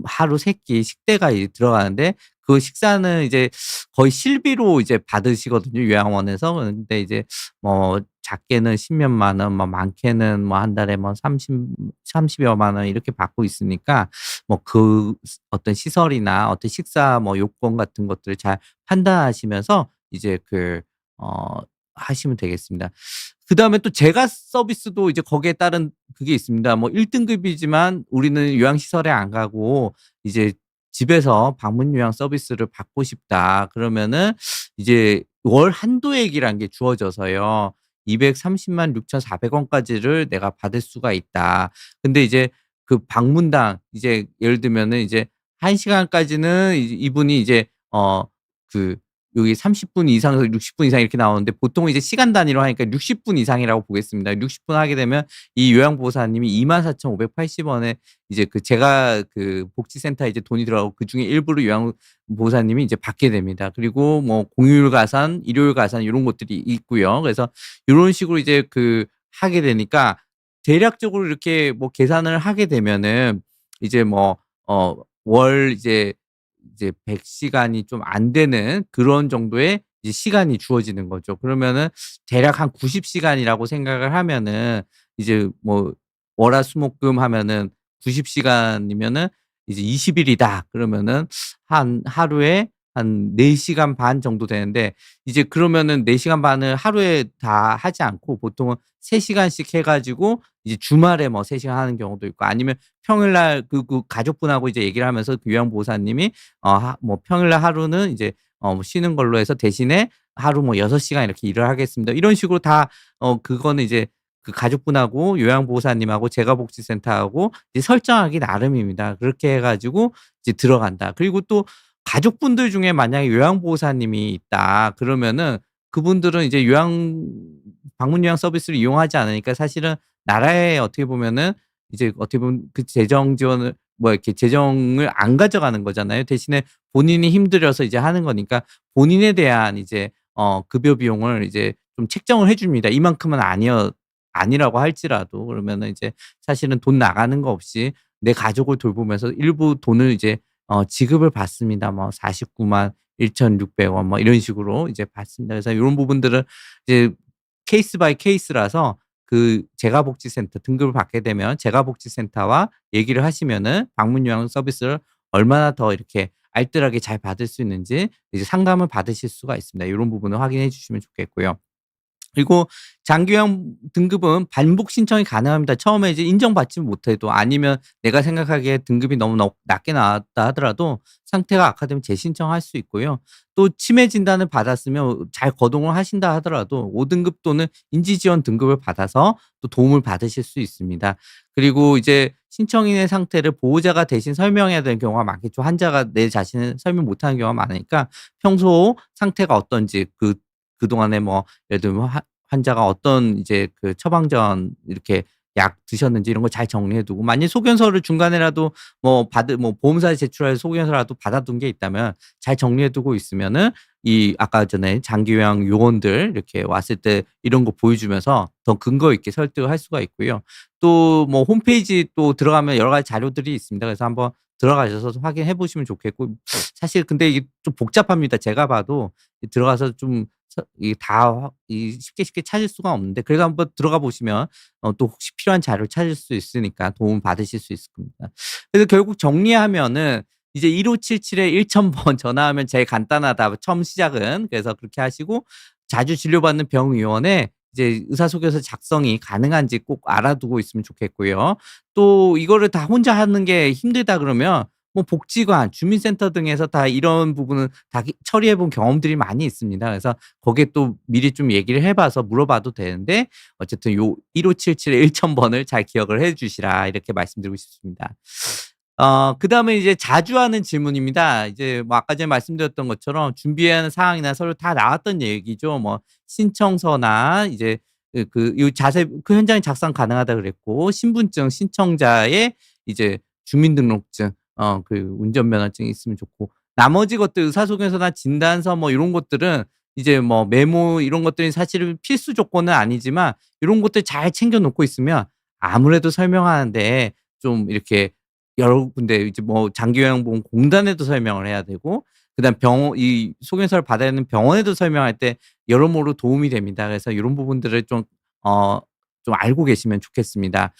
하루 3끼 식대가 들어가는데, 그 식사는 이제 거의 실비로 이제 받으시거든요, 요양원에서. 근데 이제 뭐 작게는 10 몇만 원, 뭐 많게는 뭐 한 달에 뭐 30여만 원 이렇게 받고 있으니까, 뭐 어떤 시설이나 어떤 식사 뭐 요건 같은 것들을 잘 판단하시면서 이제 어 하시면 되겠습니다. 그다음에 또 제가 서비스도 이제 거기에 따른 그게 있습니다. 뭐 1 등급이지만 우리는 요양시설에 안 가고 이제 집에서 방문 요양 서비스를 받고 싶다 그러면은 이제 월 한도액이라는 게 주어져서요. 2,306,400 원까지를 내가 받을 수가 있다. 근데 이제 그 방문당, 이제 예를 들면은 이제 1 시간까지는 이분이 이제 그 여기 30분 이상에서 60분 이상 이렇게 나오는데, 보통은 이제 시간 단위로 하니까 60분 이상이라고 보겠습니다. 60분 하게 되면 이 요양보호사님이 24,580 원에 이제 제가 복지센터에 이제 돈이 들어가고 그중에 일부를 요양보호사님이 이제 받게 됩니다. 그리고 뭐 공휴일 가산, 일요일 가산 요런 것들이 있고요. 그래서 요런 식으로 이제 하게 되니까, 대략적으로 이렇게 뭐 계산을 하게 되면은 이제 뭐 월 이제 100 시간이 좀 안 되는 그런 정도의 이제 시간이 주어지는 거죠. 그러면은 대략 한 90 시간이라고 생각을 하면은, 이제 뭐 월화수목금 하면은 90 시간이면은 이제 20 일이다 그러면은 한 하루에 한 4 시간 반 정도 되는데, 이제 그러면은 4 시간 반을 하루에 다 하지 않고 보통은 3 시간씩 해 가지고 이제 주말에 뭐 3 시간 하는 경우도 있고, 아니면 평일날 가족분하고 이제 얘기를 하면서 요양보호사님이 뭐 평일날 하루는 이제 뭐 쉬는 걸로 해서 대신에 하루 뭐 6 시간 이렇게 일을 하겠습니다. 이런 식으로 다 그거는 이제 가족분하고 요양보호사님하고 재가복지센터하고 이제 설정하기 나름입니다. 그렇게 해 가지고 이제 들어간다. 그리고 또 가족분들 중에 만약에 요양보호사님이 있다 그러면은, 그분들은 이제 방문 요양 서비스를 이용하지 않으니까 사실은 나라에 어떻게 보면은 이제 어떻게 보면 그 재정 지원을 뭐 이렇게 재정을 안 가져가는 거잖아요. 대신에 본인이 힘들어서 이제 하는 거니까 본인에 대한 이제 급여 비용을 이제 좀 책정을 해 줍니다. 이만큼은 아니라고 할지라도. 그러면은 이제 사실은 돈 나가는 거 없이 내 가족을 돌보면서 일부 돈을 이제 지급을 받습니다. 뭐 49만 1,600 원 뭐 이런 식으로 이제 받습니다. 그래서 요런 부분들은 이제 케이스 바이 케이스라서, 재가복지센터 등급을 받게 되면 재가복지센터와 얘기를 하시면은 방문 요양 서비스를 얼마나 더 이렇게 알뜰하게 잘 받을 수 있는지 이제 상담을 받으실 수가 있습니다. 요런 부분을 확인해 주시면 좋겠고요. 그리고 장기요양 등급은 반복 신청이 가능합니다. 처음에 이제 인정받지 못해도, 아니면 내가 생각하기에 등급이 너무 낮게 나왔다 하더라도 상태가 악화되면 재신청할 수 있고요. 또 치매 진단을 받았으면 잘 거동을 하신다 하더라도 5 등급 또는 인지 지원 등급을 받아서 또 도움을 받으실 수 있습니다. 그리고 이제 신청인의 상태를 보호자가 대신 설명해야 되는 경우가 많겠죠. 환자가 내 자신을 설명 못하는 경우가 많으니까, 평소 상태가 어떤지, 그동안에 뭐 예를 들면 환자가 어떤 이제 처방전 이렇게 약 드셨는지 이런 거 잘 정리해 두고, 만약 소견서를 중간에라도 뭐 보험사에 제출할 소견서라도 받아둔 게 있다면 잘 정리해 두고 있으면은, 아까 전에 장기 요양 요원들 이렇게 왔을 때 이런 거 보여주면서 더 근거 있게 설득을 할 수가 있고요. 또 뭐 홈페이지 또 들어가면 여러 가지 자료들이 있습니다. 그래서 한번 들어가셔서 확인해 보시면 좋겠고, 사실 근데 이게 좀 복잡합니다. 제가 봐도 들어가서 좀 이게 쉽게 찾을 수가 없는데, 그래도 한번 들어가 보시면 또 혹시 필요한 자료를 찾을 수 있으니까 도움을 받으실 수 있을 겁니다. 그래서 결국 정리하면은 이제 1577에 1000번 전화하면 제일 간단하다, 처음 시작은. 그래서 그렇게 하시고, 자주 진료받는 병의원에 이제 의사소개서 작성이 가능한지 꼭 알아두고 있으면 좋겠고요. 또 이거를 다 혼자 하는 게 힘들다 그러면 뭐 복지관, 주민센터 등에서 다 이런 부분은 다 처리해 본 경험들이 많이 있습니다. 그래서 거기에 또 미리 좀 얘기를 해 봐서 물어봐도 되는데 어쨌든 요 1577의 1000 번을 잘 기억을 해 주시라 이렇게 말씀드리고 싶습니다. 그다음에 이제 자주 하는 질문입니다. 이제 뭐 아까 전에 말씀드렸던 것처럼 준비해야 하는 사항이나 서류 다 나왔던 얘기죠. 뭐 신청서나 이제 요 자세 그 현장에 작성 가능하다 그랬고 신분증 신청자의 이제 주민등록증 운전면허증이 있으면 좋고 나머지 것들 의사소견서나 진단서 뭐 요런 것들은 이제 뭐 메모 이런 것들이 사실은 필수 조건은 아니지만 요런 것들 잘 챙겨 놓고 있으면 아무래도 설명하는데 좀 이렇게 여러 군데 이제 뭐 장기요양보험공단에도 설명을 해야 되고 그다음 병원 이 소견서를 받아야 하는 병원에도 설명할 때 여러모로 도움이 됩니다. 그래서 요런 부분들을 어 좀 알고 계시면 좋겠습니다.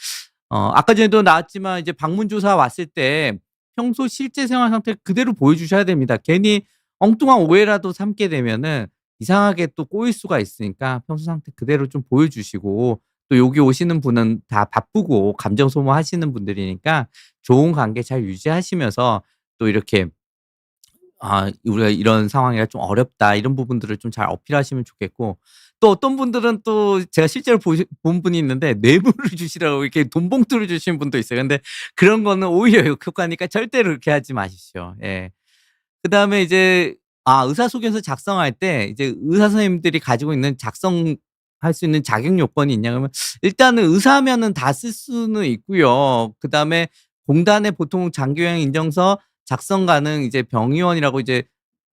아까 전에도 나왔지만 이제 방문 조사 왔을 때 평소 실제 생활 상태를 그대로 보여주셔야 됩니다. 괜히 엉뚱한 오해라도 삼게 되면은 이상하게 또 꼬일 수가 있으니까 평소 상태 그대로 좀 보여주시고 또 여기 오시는 분은 다 바쁘고 감정 소모하시는 분들이니까 좋은 관계 잘 유지하시면서 또 이렇게 우리가 이런 상황이라 좀 어렵다 이런 부분들을 좀 잘 어필하시면 좋겠고 또 어떤 분들은 또 제가 실제로 보시 본 분이 있는데 뇌물을 주시라고 이렇게 돈 봉투를 주시는 분도 있어요. 근데 그런 거는 오히려 역효과니까 절대로 그렇게 하지 마십시오. 예. 그다음에 이제 의사소견서 작성할 때 이제 의사 선생님들이 가지고 있는 작성할 수 있는 자격 요건이 있냐 그러면 일단은 의사면은 다 쓸 수는 있고요. 그다음에 공단에 보통 장기요양 인정서 작성 가능 이제 병의원이라고 이제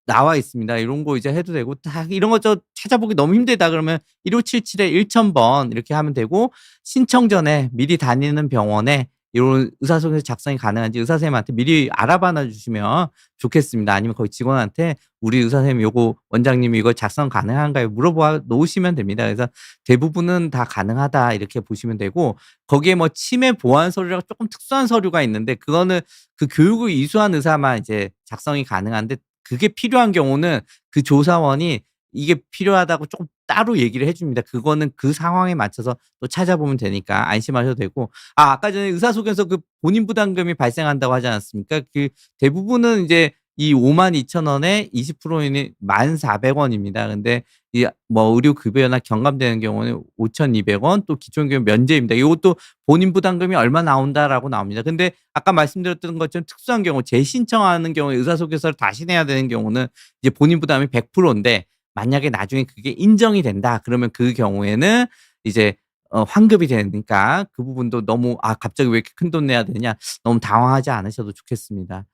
나와 있습니다. 이런 거 이제 해도 되고 다 이런 거 찾아보기 너무 힘들다 그러면 1577에 1000 번 이렇게 하면 되고 신청 전에 미리 다니는 병원에 요런 의사소견서 작성이 가능한지 의사 선생님한테 미리 알아봐 놔 주시면 좋겠습니다. 아니면 거기 직원한테 "우리 의사 선생님 요거 원장님이 이거 작성 가능한가요?" 물어봐 놓으시면 됩니다. 그래서 대부분은 다 가능하다 이렇게 보시면 되고 거기에 뭐 치매 보완 서류라고 쪼끔 특수한 서류가 있는데 그거는 그 교육을 이수한 의사만 이제 작성이 가능한데 그게 필요한 경우는 그 조사원이 이게 필요하다고 쪼끔 따로 얘기를 해 줍니다. 그거는 그 상황에 맞춰서 또 찾아보면 되니까 안심하셔도 되고 아까 전에 의사소견서 그 본인 부담금이 발생한다고 하지 않았습니까? 그 대부분은 이제 이 52,000 원에 20%인 1,400 원입니다. 근데 이 뭐 의료 급여나 경감되는 경우는 5,200 원 또 기초임금 면제입니다. 이것도 본인 부담금이 얼마 나온다라고 나옵니다. 근데 아까 말씀드렸던 것처럼 특수한 경우 재신청하는 경우에 의사소견서를 다시 내야 되는 경우는 이제 본인 부담이 100%인데 만약에 나중에 그게 인정이 된다 그러면 그 경우에는 이제 환급이 되니까 그 부분도 너무 '아 갑자기 왜 이렇게 큰돈 내야 되냐.' 너무 당황하지 않으셔도 좋겠습니다.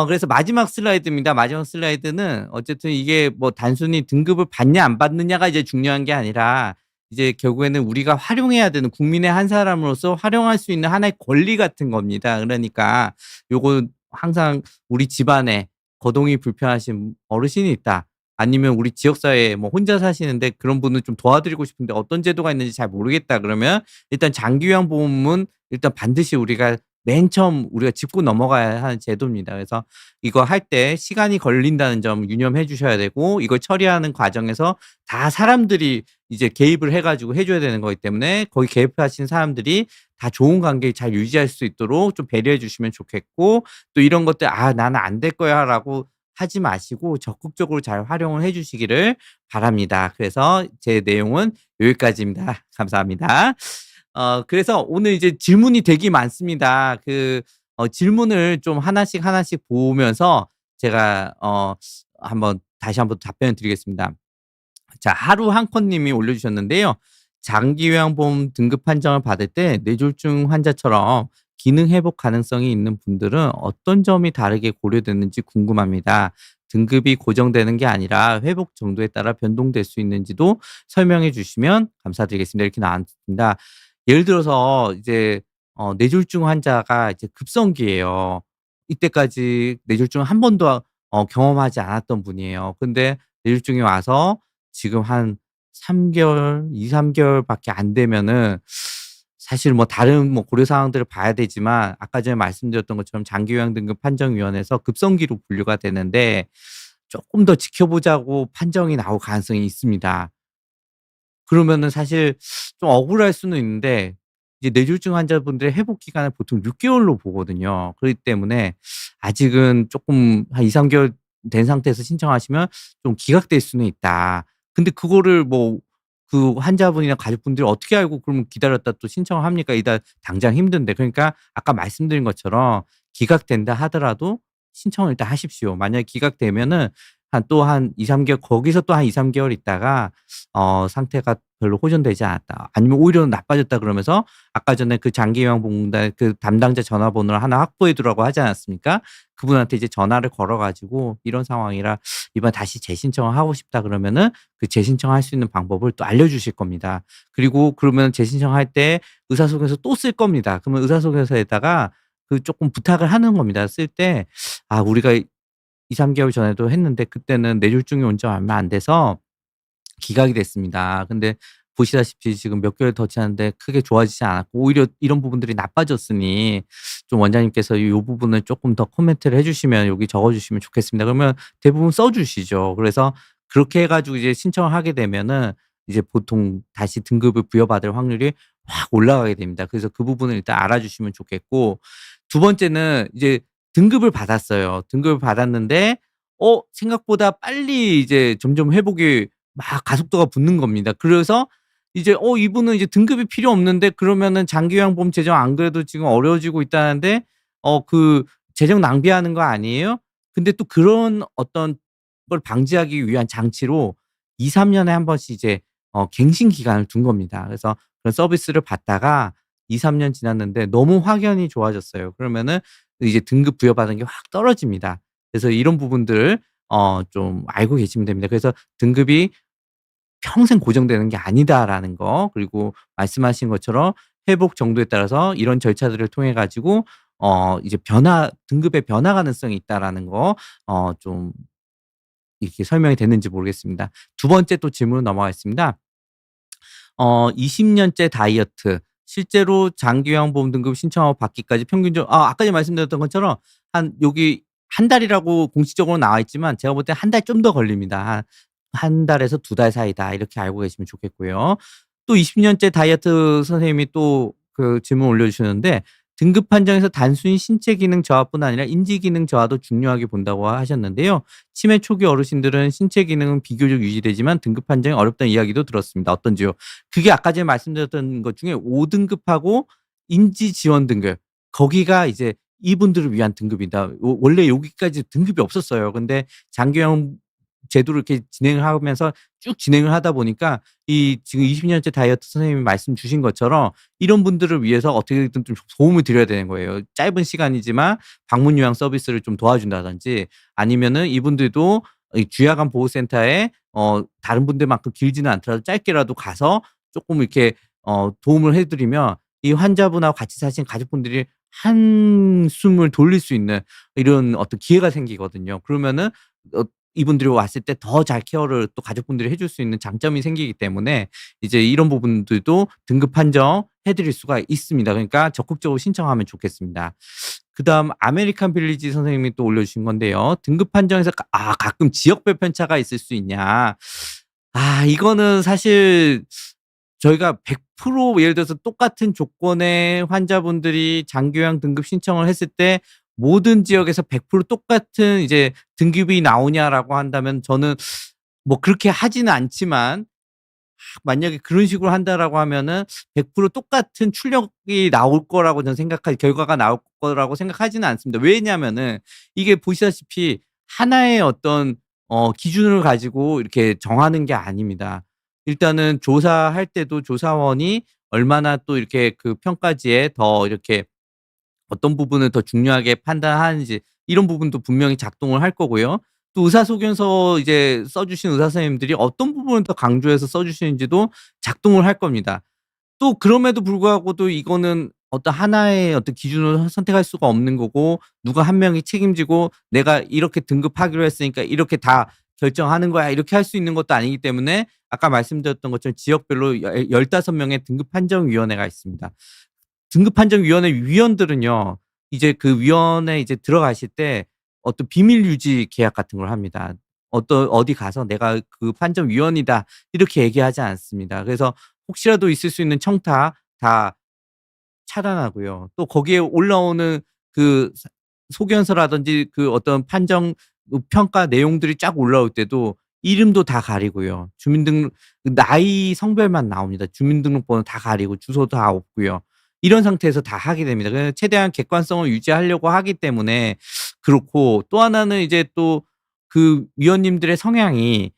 그래서 마지막 슬라이드입니다. 마지막 슬라이드는 어쨌든 이게 뭐 단순히 등급을 받냐 안 받느냐가 이제 중요한 게 아니라 이제 결국에는 우리가 활용해야 되는 국민의 한 사람으로서 활용할 수 있는 하나의 권리 같은 겁니다. 그러니까 요거 항상 우리 집안에 거동이 불편하신 어르신이 있다. 아니면 우리 지역 사회에 뭐 혼자 사시는데 그런 분을 좀 도와드리고 싶은데 어떤 제도가 있는지 잘 모르겠다 그러면 일단 장기요양보험은 일단 반드시 우리가 맨 처음 우리가 짚고 넘어가야 하는 제도입니다. 그래서 이거 할 때 시간이 걸린다는 점 유념해 주셔야 되고 이걸 처리하는 과정에서 다 사람들이 이제 개입을 해 가지고 해 줘야 되는 거기 때문에 거기 개입하신 사람들이 다 좋은 관계 잘 유지할 수 있도록 좀 배려해 주시면 좋겠고 또 이런 것들 '아 나는 안 될 거야.'라고 하지 마시고 적극적으로 잘 활용을 해 주시기를 바랍니다. 그래서 제 내용은 여기까지입니다. 감사합니다. 그래서 오늘 이제 질문이 되게 많습니다. 질문을 좀 하나씩 하나씩 보면서 제가 한번 다시 한번 답변을 드리겠습니다. 자 하루 한 컷 님이 올려주셨는데요. 장기요양보험 등급 판정을 받을 때 뇌졸중 환자처럼 기능 회복 가능성이 있는 분들은 어떤 점이 다르게 고려되는지 궁금합니다. 등급이 고정되는 게 아니라 회복 정도에 따라 변동될 수 있는지도 설명해 주시면 감사드리겠습니다. 이렇게 나왔습니다. 예를 들어서 이제 뇌졸중 환자가 이제 급성기예요. 이때까지 뇌졸중을 한 번도 경험하지 않았던 분이에요. 근데 뇌졸중이 와서 지금 한 3 개월, 2-3 개월밖에 안 되면은 사실 뭐 다른 뭐 고려 사항들을 봐야 되지만 아까 전에 말씀드렸던 것처럼 장기요양 등급 판정위원회에서 급성기로 분류가 되는데 쪼끔 더 지켜보자고 판정이 나올 가능성이 있습니다. 그러면은 사실 좀 억울할 수는 있는데 이제 뇌졸중 환자분들의 회복 기간을 보통 6 개월로 보거든요. 그렇기 때문에 아직은 쪼끔 한 2-3 개월 된 상태에서 신청하시면 좀 기각될 수는 있다. 근데 그거를 뭐 그 환자분이나 가족분들이 어떻게 알고 그러면 기다렸다 또 신청을 합니까? 이달 당장 힘든데. 그러니까 아까 말씀드린 것처럼 기각된다 하더라도 신청을 일단 하십시오. 만약에 기각되면은 한 2-3 개월 거기서 또 한 2-3 개월 있다가 상태가 별로 호전되지 않았다. 아니면 오히려 나빠졌다 그러면서 아까 전에 그 장기요양보험공단 그 담당자 전화번호를 하나 확보해 두라고 하지 않았습니까? 그분한테 이제 전화를 걸어 가지고 "이런 상황이라 이번에 다시 재신청을 하고 싶다." 그러면은 그 재신청할 수 있는 방법을 또 알려주실 겁니다. 그리고 그러면 재신청할 때 의사소견서 또 쓸 겁니다. 그러면 의사소견서에다가 그 쪼끔 부탁을 하는 겁니다. 쓸 때 "아 우리가 2-3 개월 전에도 했는데 그때는 뇌졸중이 온 지 얼마 안 돼서 기각이 됐습니다. 근데 보시다시피 지금 몇 개월 더 지났는데 크게 좋아지지 않았고 오히려 이런 부분들이 나빠졌으니 좀 원장님께서 요 부분을 쪼끔 더 코멘트를 해 주시면 여기 적어 주시면 좋겠습니다." 그러면 대부분 써 주시죠. 그래서 그렇게 해 가지고 이제 신청을 하게 되면은 이제 보통 다시 등급을 부여받을 확률이 확 올라가게 됩니다. 그래서 그 부분을 일단 알아주시면 좋겠고, 두 번째는 이제 등급을 받았어요. 등급을 받았는데 생각보다 빨리 이제 점점 회복이 막 가속도가 붙는 겁니다. 그래서 이제 이분은 이제 등급이 필요 없는데 그러면은 장기요양보험 재정 안 그래도 지금 어려워지고 있다는데 그 재정 낭비하는 거 아니에요? 근데 또 그런 어떤 걸 방지하기 위한 장치로 2-3 년에 한 번씩 이제 갱신 기간을 둔 겁니다. 그래서 그런 서비스를 받다가 2-3년 지났는데 너무 확연히 좋아졌어요. 그러면은 이제 등급 부여받은 게 확 떨어집니다. 그래서 이런 부분들 좀 알고 계시면 됩니다. 그래서 등급이 평생 고정되는 게 아니다라는 거, 그리고 말씀하신 것처럼 회복 정도에 따라서 이런 절차들을 통해 가지고 이제 등급의 변화 가능성이 있다라는 거 좀 이렇게 설명이 됐는지 모르겠습니다. 두 번째 또 질문으로 넘어가겠습니다. 20 년째 다이어트, 실제로 장기요양보험 등급 신청하고 받기까지 평균적으로 아까 전에 말씀드렸던 것처럼 한 여기 한 달이라고 공식적으로 나와 있지만 제가 볼 때 한 달 좀 더 걸립니다. 한 달에서 2달 사이다, 이렇게 알고 계시면 좋겠고요. 또 20 년째 다이어트 선생님이 또 그 질문 올려주셨는데, 등급 판정에서 단순히 신체 기능 저하뿐 아니라 인지 기능 저하도 중요하게 본다고 하셨는데요. 치매 초기 어르신들은 신체 기능은 비교적 유지되지만 등급 판정이 어렵다는 이야기도 들었습니다. 어떤지요? 그게 아까 전에 말씀드렸던 것 중에 5 등급하고 인지 지원 등급, 거기가 이제 이분들을 위한 등급이다. 원래 여기까지 등급이 없었어요. 근데 장기요양 제도를 이렇게 진행을 하면서 쭉 진행을 하다 보니까 이 지금 20 년째 다이어트 선생님이 말씀 주신 것처럼 이런 분들을 위해서 어떻게든 좀 도움을 드려야 되는 거예요. 짧은 시간이지만 방문 요양 서비스를 좀 도와준다든지, 아니면은 이분들도 이 주야간 보호센터에 다른 분들만큼 길지는 않더라도 짧게라도 가서 쪼끔 이렇게 도움을 해 드리면 이 환자분하고 같이 사신 가족분들이 한숨을 돌릴 수 있는 이런 어떤 기회가 생기거든요. 그러면은 어 이분들이 왔을 때 더 잘 케어를 또 가족분들이 해줄 수 있는 장점이 생기기 때문에 이제 이런 부분들도 등급 판정해 드릴 수가 있습니다. 그러니까 적극적으로 신청하면 좋겠습니다. 그다음 아메리칸 빌리지 선생님이 또 올려주신 건데요. 등급 판정에서 가끔 지역별 편차가 있을 수 있냐. 이거는 사실 저희가 100% 예를 들어서 똑같은 조건의 환자분들이 장기요양 등급 신청을 했을 때 모든 지역에서 100% 똑같은 이제 등급이 나오냐라고 한다면 저는 뭐 그렇게 하지는 않지만, 만약에 그런 식으로 한다라고 하면은 100% 똑같은 출력이 나올 거라고 저는 결과가 나올 거라고 생각하지는 않습니다. 왜냐하면은 이게 보시다시피 하나의 어떤 기준을 가지고 이렇게 정하는 게 아닙니다. 일단은 조사할 때도 조사원이 얼마나 또 이렇게 그 평가지에 더 이렇게 어떤 부분을 더 중요하게 판단하는지, 이런 부분도 분명히 작동을 할 거고요. 또 의사소견서 이제 써 주신 의사 선생님들이 어떤 부분을 더 강조해서 써 주시는지도 작동을 할 겁니다. 또 그럼에도 불구하고도 이거는 어떤 하나의 어떤 기준을 선택할 수가 없는 거고, 누가 한 명이 책임지고 "내가 이렇게 등급하기로 했으니까 이렇게 다 결정하는 거야." 이렇게 할 수 있는 것도 아니기 때문에 아까 말씀드렸던 것처럼 지역별로 15 명의 등급 판정위원회가 있습니다. 등급판정위원회 위원들은요, 이제 그 위원회에 이제 들어가실 때 어떤 비밀 유지 계약 같은 걸 합니다. 어디 가서 "내가 그 판정위원이다." 이렇게 얘기하지 않습니다. 그래서 혹시라도 있을 수 있는 청탁 다 차단하고요. 또 거기에 올라오는 그 소견서라든지 그 어떤 판정 평가 내용들이 쫙 올라올 때도 이름도 다 가리고요. 주민등록 나이 성별만 나옵니다. 주민등록번호 다 가리고 주소 다 없고요. 이런 상태에서 다 하게 됩니다. 그래서 최대한 객관성을 유지하려고 하기 때문에 그렇고, 또 하나는 이제 또 그 위원님들의 성향이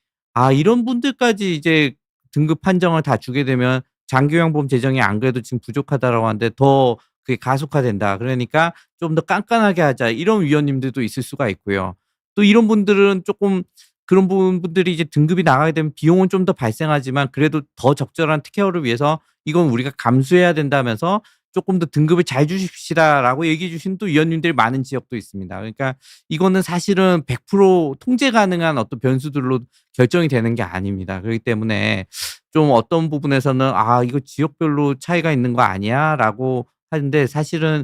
이런 분들까지 이제 등급 판정을 다 주게 되면 장기요양보험 재정이 안 그래도 지금 부족하다라고 하는데 더 그게 가속화된다. 그러니까 좀 더 깐깐하게 하자. 이런 위원님들도 있을 수가 있고요. 또 이런 분들은 조금 그런 분들이 이제 등급이 나가게 되면 비용은 좀 더 발생하지만 그래도 더 적절한 케어를 위해서 이건 우리가 감수해야 된다면서 조금 더 등급을 잘 주십시다라고 얘기해 주신 또 위원님들이 많은 지역도 있습니다. 그러니까 이거는 사실은 100% 통제 가능한 어떤 변수들로 결정이 되는 게 아닙니다. 그렇기 때문에 좀 어떤 부분에서는 이거 지역별로 차이가 있는 거 아니야?'라고 하는데, 사실은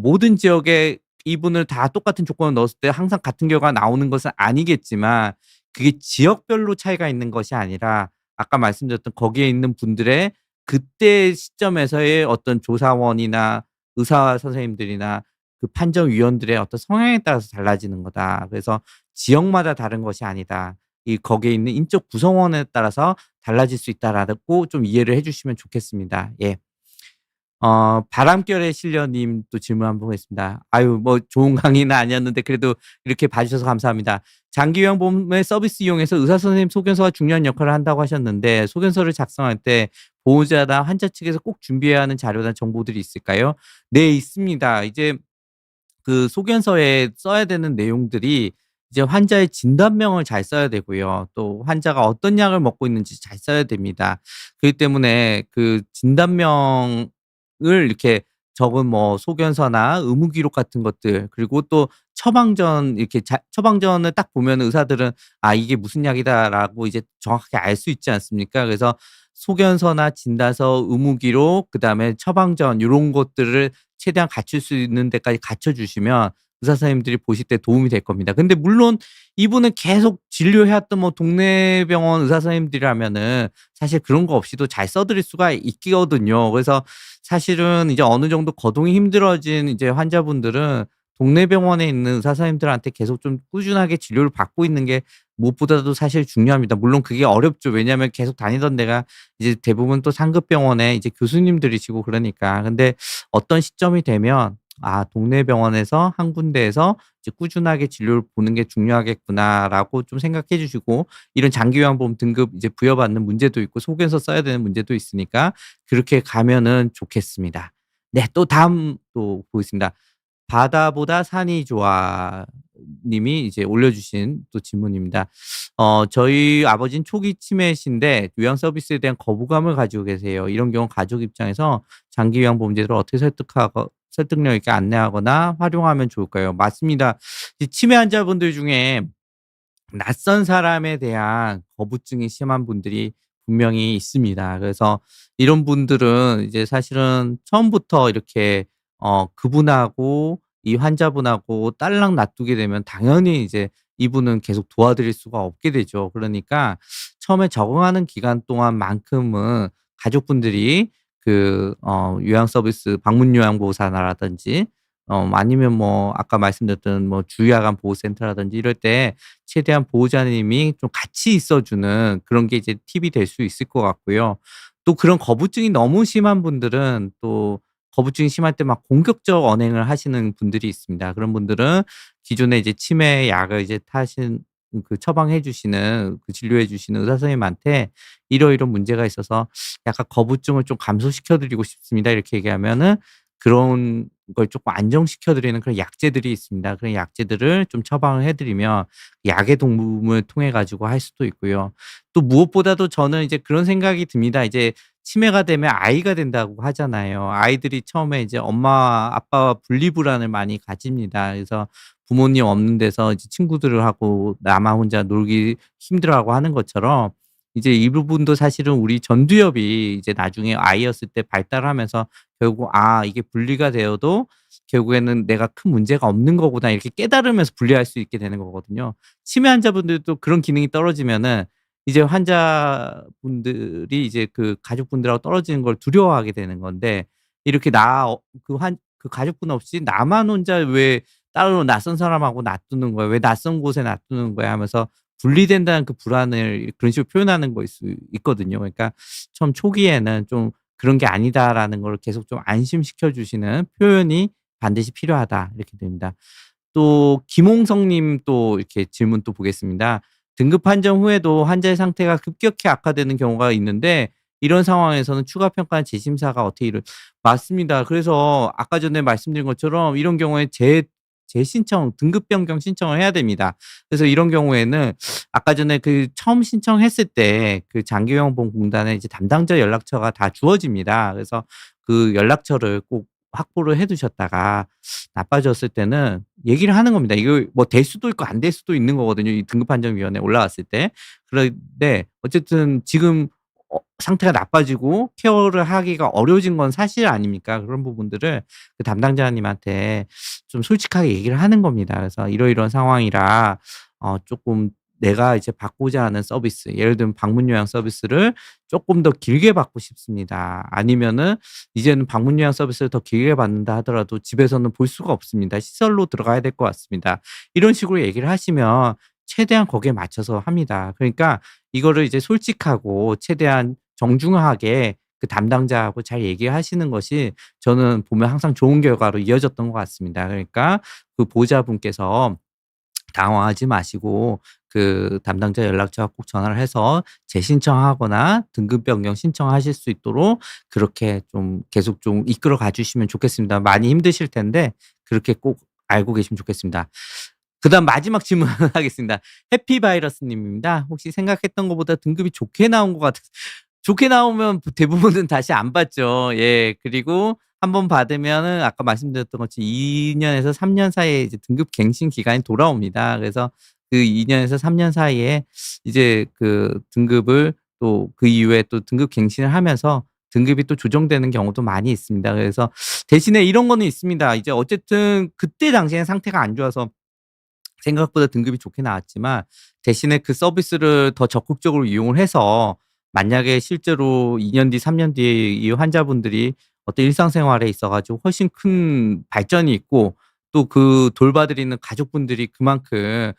모든 지역에 이분을 다 똑같은 조건을 넣었을 때 항상 같은 결과가 나오는 것은 아니겠지만, 그게 지역별로 차이가 있는 것이 아니라 아까 말씀드렸던 거기에 있는 분들의 그때 시점에서의 어떤 조사원이나 의사 선생님들이나 그 판정위원들의 어떤 성향에 따라서 달라지는 거다. 그래서 지역마다 다른 것이 아니다. 이 거기에 있는 인적 구성원에 따라서 달라질 수 있다라고 좀 이해를 해 주시면 좋겠습니다. 예. 바람결의 실려님 또 질문 한번 보겠습니다. 아유, 뭐 좋은 강의는 아니었는데 그래도 이렇게 봐 주셔서 감사합니다. 장기요양보험의 서비스 이용해서 의사 선생님 소견서가 중요한 역할을 한다고 하셨는데, 소견서를 작성할 때 보호자나 환자 측에서 꼭 준비해야 하는 자료나 정보들이 있을까요? 네, 있습니다. 이제 그 소견서에 써야 되는 내용들이 이제 환자의 진단명을 잘 써야 되고요. 또 환자가 어떤 약을 먹고 있는지 잘 써야 됩니다. 그렇기 때문에 그 진단명을 이렇게 적은 뭐 소견서나 의무 기록 같은 것들, 그리고 또 처방전, 이렇게 처방전을 딱 보면 의사들은 '아, 이게 무슨 약이다.'라고 이제 정확하게 알 수 있지 않습니까? 그래서 소견서나 진단서, 의무 기록, 그다음에 처방전, 요런 것들을 최대한 갖출 수 있는 데까지 갖춰 주시면 의사 선생님들이 보실 때 도움이 될 겁니다. 근데 물론 이분은 계속 진료해 왔던 뭐 동네 병원 의사 선생님들이라면은 사실 그런 거 없이도 잘 써 드릴 수가 있거든요. 그래서 사실은 이제 어느 정도 거동이 힘들어진 이제 환자분들은 동네 병원에 있는 의사 선생님들한테 계속 좀 꾸준하게 진료를 받고 있는 게 무엇보다도 사실 중요합니다. 물론 그게 어렵죠. 왜냐하면 계속 다니던 데가 이제 대부분 또 상급 병원에 이제 교수님들이시고 그러니까. 근데 어떤 시점이 되면 동네 병원에서 한 군데에서 이제 꾸준하게 진료를 보는 게 중요하겠구나'라고 좀 생각해 주시고, 이런 장기요양보험 등급 이제 부여받는 문제도 있고 소견서 써야 되는 문제도 있으니까 그렇게 가면은 좋겠습니다. 네, 또 다음 또 보겠습니다. 바다보다 산이 좋아 님이 이제 올려주신 또 질문입니다. 저희 아버지는 초기 치매이신데 요양 서비스에 대한 거부감을 가지고 계세요. 이런 경우 가족 입장에서 장기요양보험제도를 어떻게 설득력 있게 안내하거나 활용하면 좋을까요? 맞습니다. 이 치매 환자분들 중에 낯선 사람에 대한 거부증이 심한 분들이 분명히 있습니다. 그래서 이런 분들은 이제 사실은 처음부터 이렇게 그분하고 이 환자분하고 딸랑 놔두게 되면 당연히 이제 이분은 계속 도와드릴 수가 없게 되죠. 그러니까 처음에 적응하는 기간 동안만큼은 가족분들이 요양 서비스 방문 요양보호사라든지 아니면 뭐 아까 말씀드렸던 뭐 주야간 보호센터라든지 이럴 때 최대한 보호자님이 좀 같이 있어 주는 그런 게 이제 팁이 될 수 있을 것 같고요. 또 그런 거부증이 너무 심한 분들은, 또 거부증이 심할 때 막 공격적 언행을 하시는 분들이 있습니다. 그런 분들은 기존에 이제 치매 약을 이제 처방해 주시는, 진료해 주시는 의사 선생님한테 "이러이런 문제가 있어서 약간 거부증을 좀 감소시켜 드리고 싶습니다." 이렇게 얘기하면은 그런 걸 쪼끔 안정시켜 드리는 그런 약재들이 있습니다. 그런 약재들을 좀 처방을 해 드리면 약의 도움을 통해 가지고 할 수도 있고요. 또 무엇보다도 저는 이제 그런 생각이 듭니다. 이제 치매가 되면 아이가 된다고 하잖아요. 아이들이 처음에 이제 엄마 아빠와 분리불안을 많이 가집니다. 그래서 부모님 없는 데서 이제 친구들하고 나만 혼자 놀기 힘들어하고 하는 것처럼, 이제 이 부분도 사실은 우리 전두엽이 이제 나중에 아이였을 때 발달하면서 결국 '아, 이게 분리가 되어도 결국에는 내가 큰 문제가 없는 거구나.' 이렇게 깨달으면서 분리할 수 있게 되는 거거든요. 치매 환자분들도 그런 기능이 떨어지면은 이제 환자분들이 이제 그 가족분들하고 떨어지는 걸 두려워하게 되는 건데, 이렇게 그 가족분 없이 나만 혼자 왜 따로 낯선 사람하고 놔두는 거야? 왜 낯선 곳에 놔두는 거야?" 하면서 분리된다는 그 불안을 그런 식으로 표현하는 거일 수 있거든요. 그러니까 처음 초기에는 좀 "그런 게 아니다."라는 걸 계속 좀 안심시켜 주시는 표현이 반드시 필요하다 이렇게 됩니다. 또 김홍성 님 또 이렇게 질문 또 보겠습니다. "등급 판정 후에도 환자의 상태가 급격히 악화되는 경우가 있는데 이런 상황에서는 추가 평가나 재심사가 어떻게 맞습니다. 그래서 아까 전에 말씀드린 것처럼 이런 경우에 재신청 등급 변경 신청을 해야 됩니다. 그래서 이런 경우에는 아까 전에 그 처음 신청했을 때 그 장기요양보험공단에 이제 담당자 연락처가 다 주어집니다. 그래서 그 연락처를 꼭 확보를 해 두셨다가 나빠졌을 때는 얘기를 하는 겁니다. 이거 뭐 될 수도 있고 안 될 수도 있는 거거든요, 이 등급판정위원회에 올라갔을 때. 그런데 어쨌든 지금 상태가 나빠지고 케어를 하기가 어려워진 건 사실 아닙니까? 그런 부분들을 그 담당자님한테 좀 솔직하게 얘기를 하는 겁니다. 그래서 "이러이러한 상황이라 쪼끔 내가 이제 받고자 하는 서비스" 예를 들면 방문 요양 서비스를 "쪼끔 더 길게 받고 싶습니다." 아니면은 "이제는 방문 요양 서비스를 더 길게 받는다 하더라도 집에서는 볼 수가 없습니다. 시설로 들어가야 될 것 같습니다." 이런 식으로 얘기를 하시면 최대한 거기에 맞춰서 합니다. 그러니까 이거를 이제 솔직하고 최대한 정중하게 그 담당자하고 잘 얘기하시는 것이 저는 보면 항상 좋은 결과로 이어졌던 것 같습니다. 그러니까 그 보호자분께서 당황하지 마시고 그 담당자 연락처 꼭 전화를 해서 재신청하거나 등급 변경 신청하실 수 있도록 그렇게 좀 계속 좀 이끌어 가 주시면 좋겠습니다. 많이 힘드실 텐데 그렇게 꼭 알고 계시면 좋겠습니다. 그다음 마지막 질문하겠습니다. 해피바이러스 님입니다. "혹시 생각했던 것보다 등급이 좋게 나온 것 같아서" 좋게 나오면 대부분은 다시 안 받죠. 예. 그리고 한 번 받으면은 아까 말씀드렸던 것처럼 2 년에서 3년 사이에 이제 등급 갱신 기간이 돌아옵니다. 그래서 그 2 년에서 3년 사이에 이제 그 등급을 또 그 이후에 또 등급 갱신을 하면서 등급이 또 조정되는 경우도 많이 있습니다. 그래서 대신에 이런 거는 있습니다. 이제 어쨌든 그때 당시에는 상태가 안 좋아서 생각보다 등급이 좋게 나왔지만 대신에 그 서비스를 더 적극적으로 이용을 해서 만약에 실제로 2년 뒤, 3년 뒤에 이 환자분들이 어떤 일상생활에 있어 가지고 훨씬 큰 발전이 있고 또 그 돌봐 드리는 가족분들이 그만큼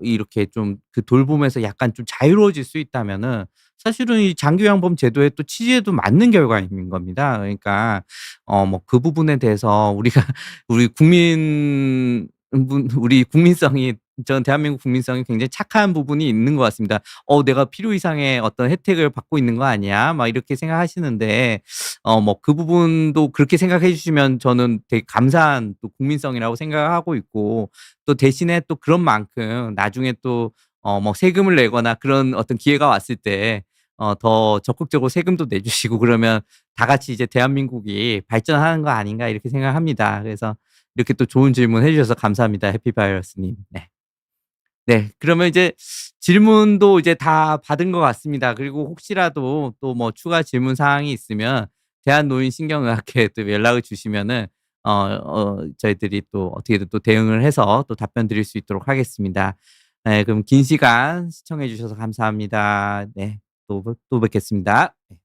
이렇게 좀 그 돌봄에서 약간 좀 자유로워질 수 있다면은 사실은 이 장기요양보험 제도의 또 취지에도 맞는 결과인 겁니다. 그러니까 뭐 그 부분에 대해서 우리가 우리 우리 국민성이 전 대한민국 국민성이 굉장히 착한 부분이 있는 것 같습니다. '내가 필요 이상의 어떤 혜택을 받고 있는 거 아니야?' 막 이렇게 생각하시는데 뭐 그 부분도 그렇게 생각해 주시면 저는 되게 감사한 또 국민성이라고 생각하고 있고 또 대신에 또 그런 만큼 나중에 또 뭐 세금을 내거나 그런 어떤 기회가 왔을 때 더 적극적으로 세금도 내 주시고 그러면 다 같이 이제 '대한민국이 발전하는 거 아닌가.' 이렇게 생각합니다. 그래서 이렇게 또 좋은 질문 해 주셔서 감사합니다. 해피바이러스 님. 네. 네. 그러면 이제 질문도 이제 다 받은 것 같습니다. 그리고 혹시라도 또 뭐 추가 질문 사항이 있으면 대한노인신경의학회에 또 연락을 주시면은 저희들이 또 어떻게든 또 대응을 해서 또 답변 드릴 수 있도록 하겠습니다. 네. 그럼 긴 시간 시청해 주셔서 감사합니다. 네. 또 뵙겠습니다. 네.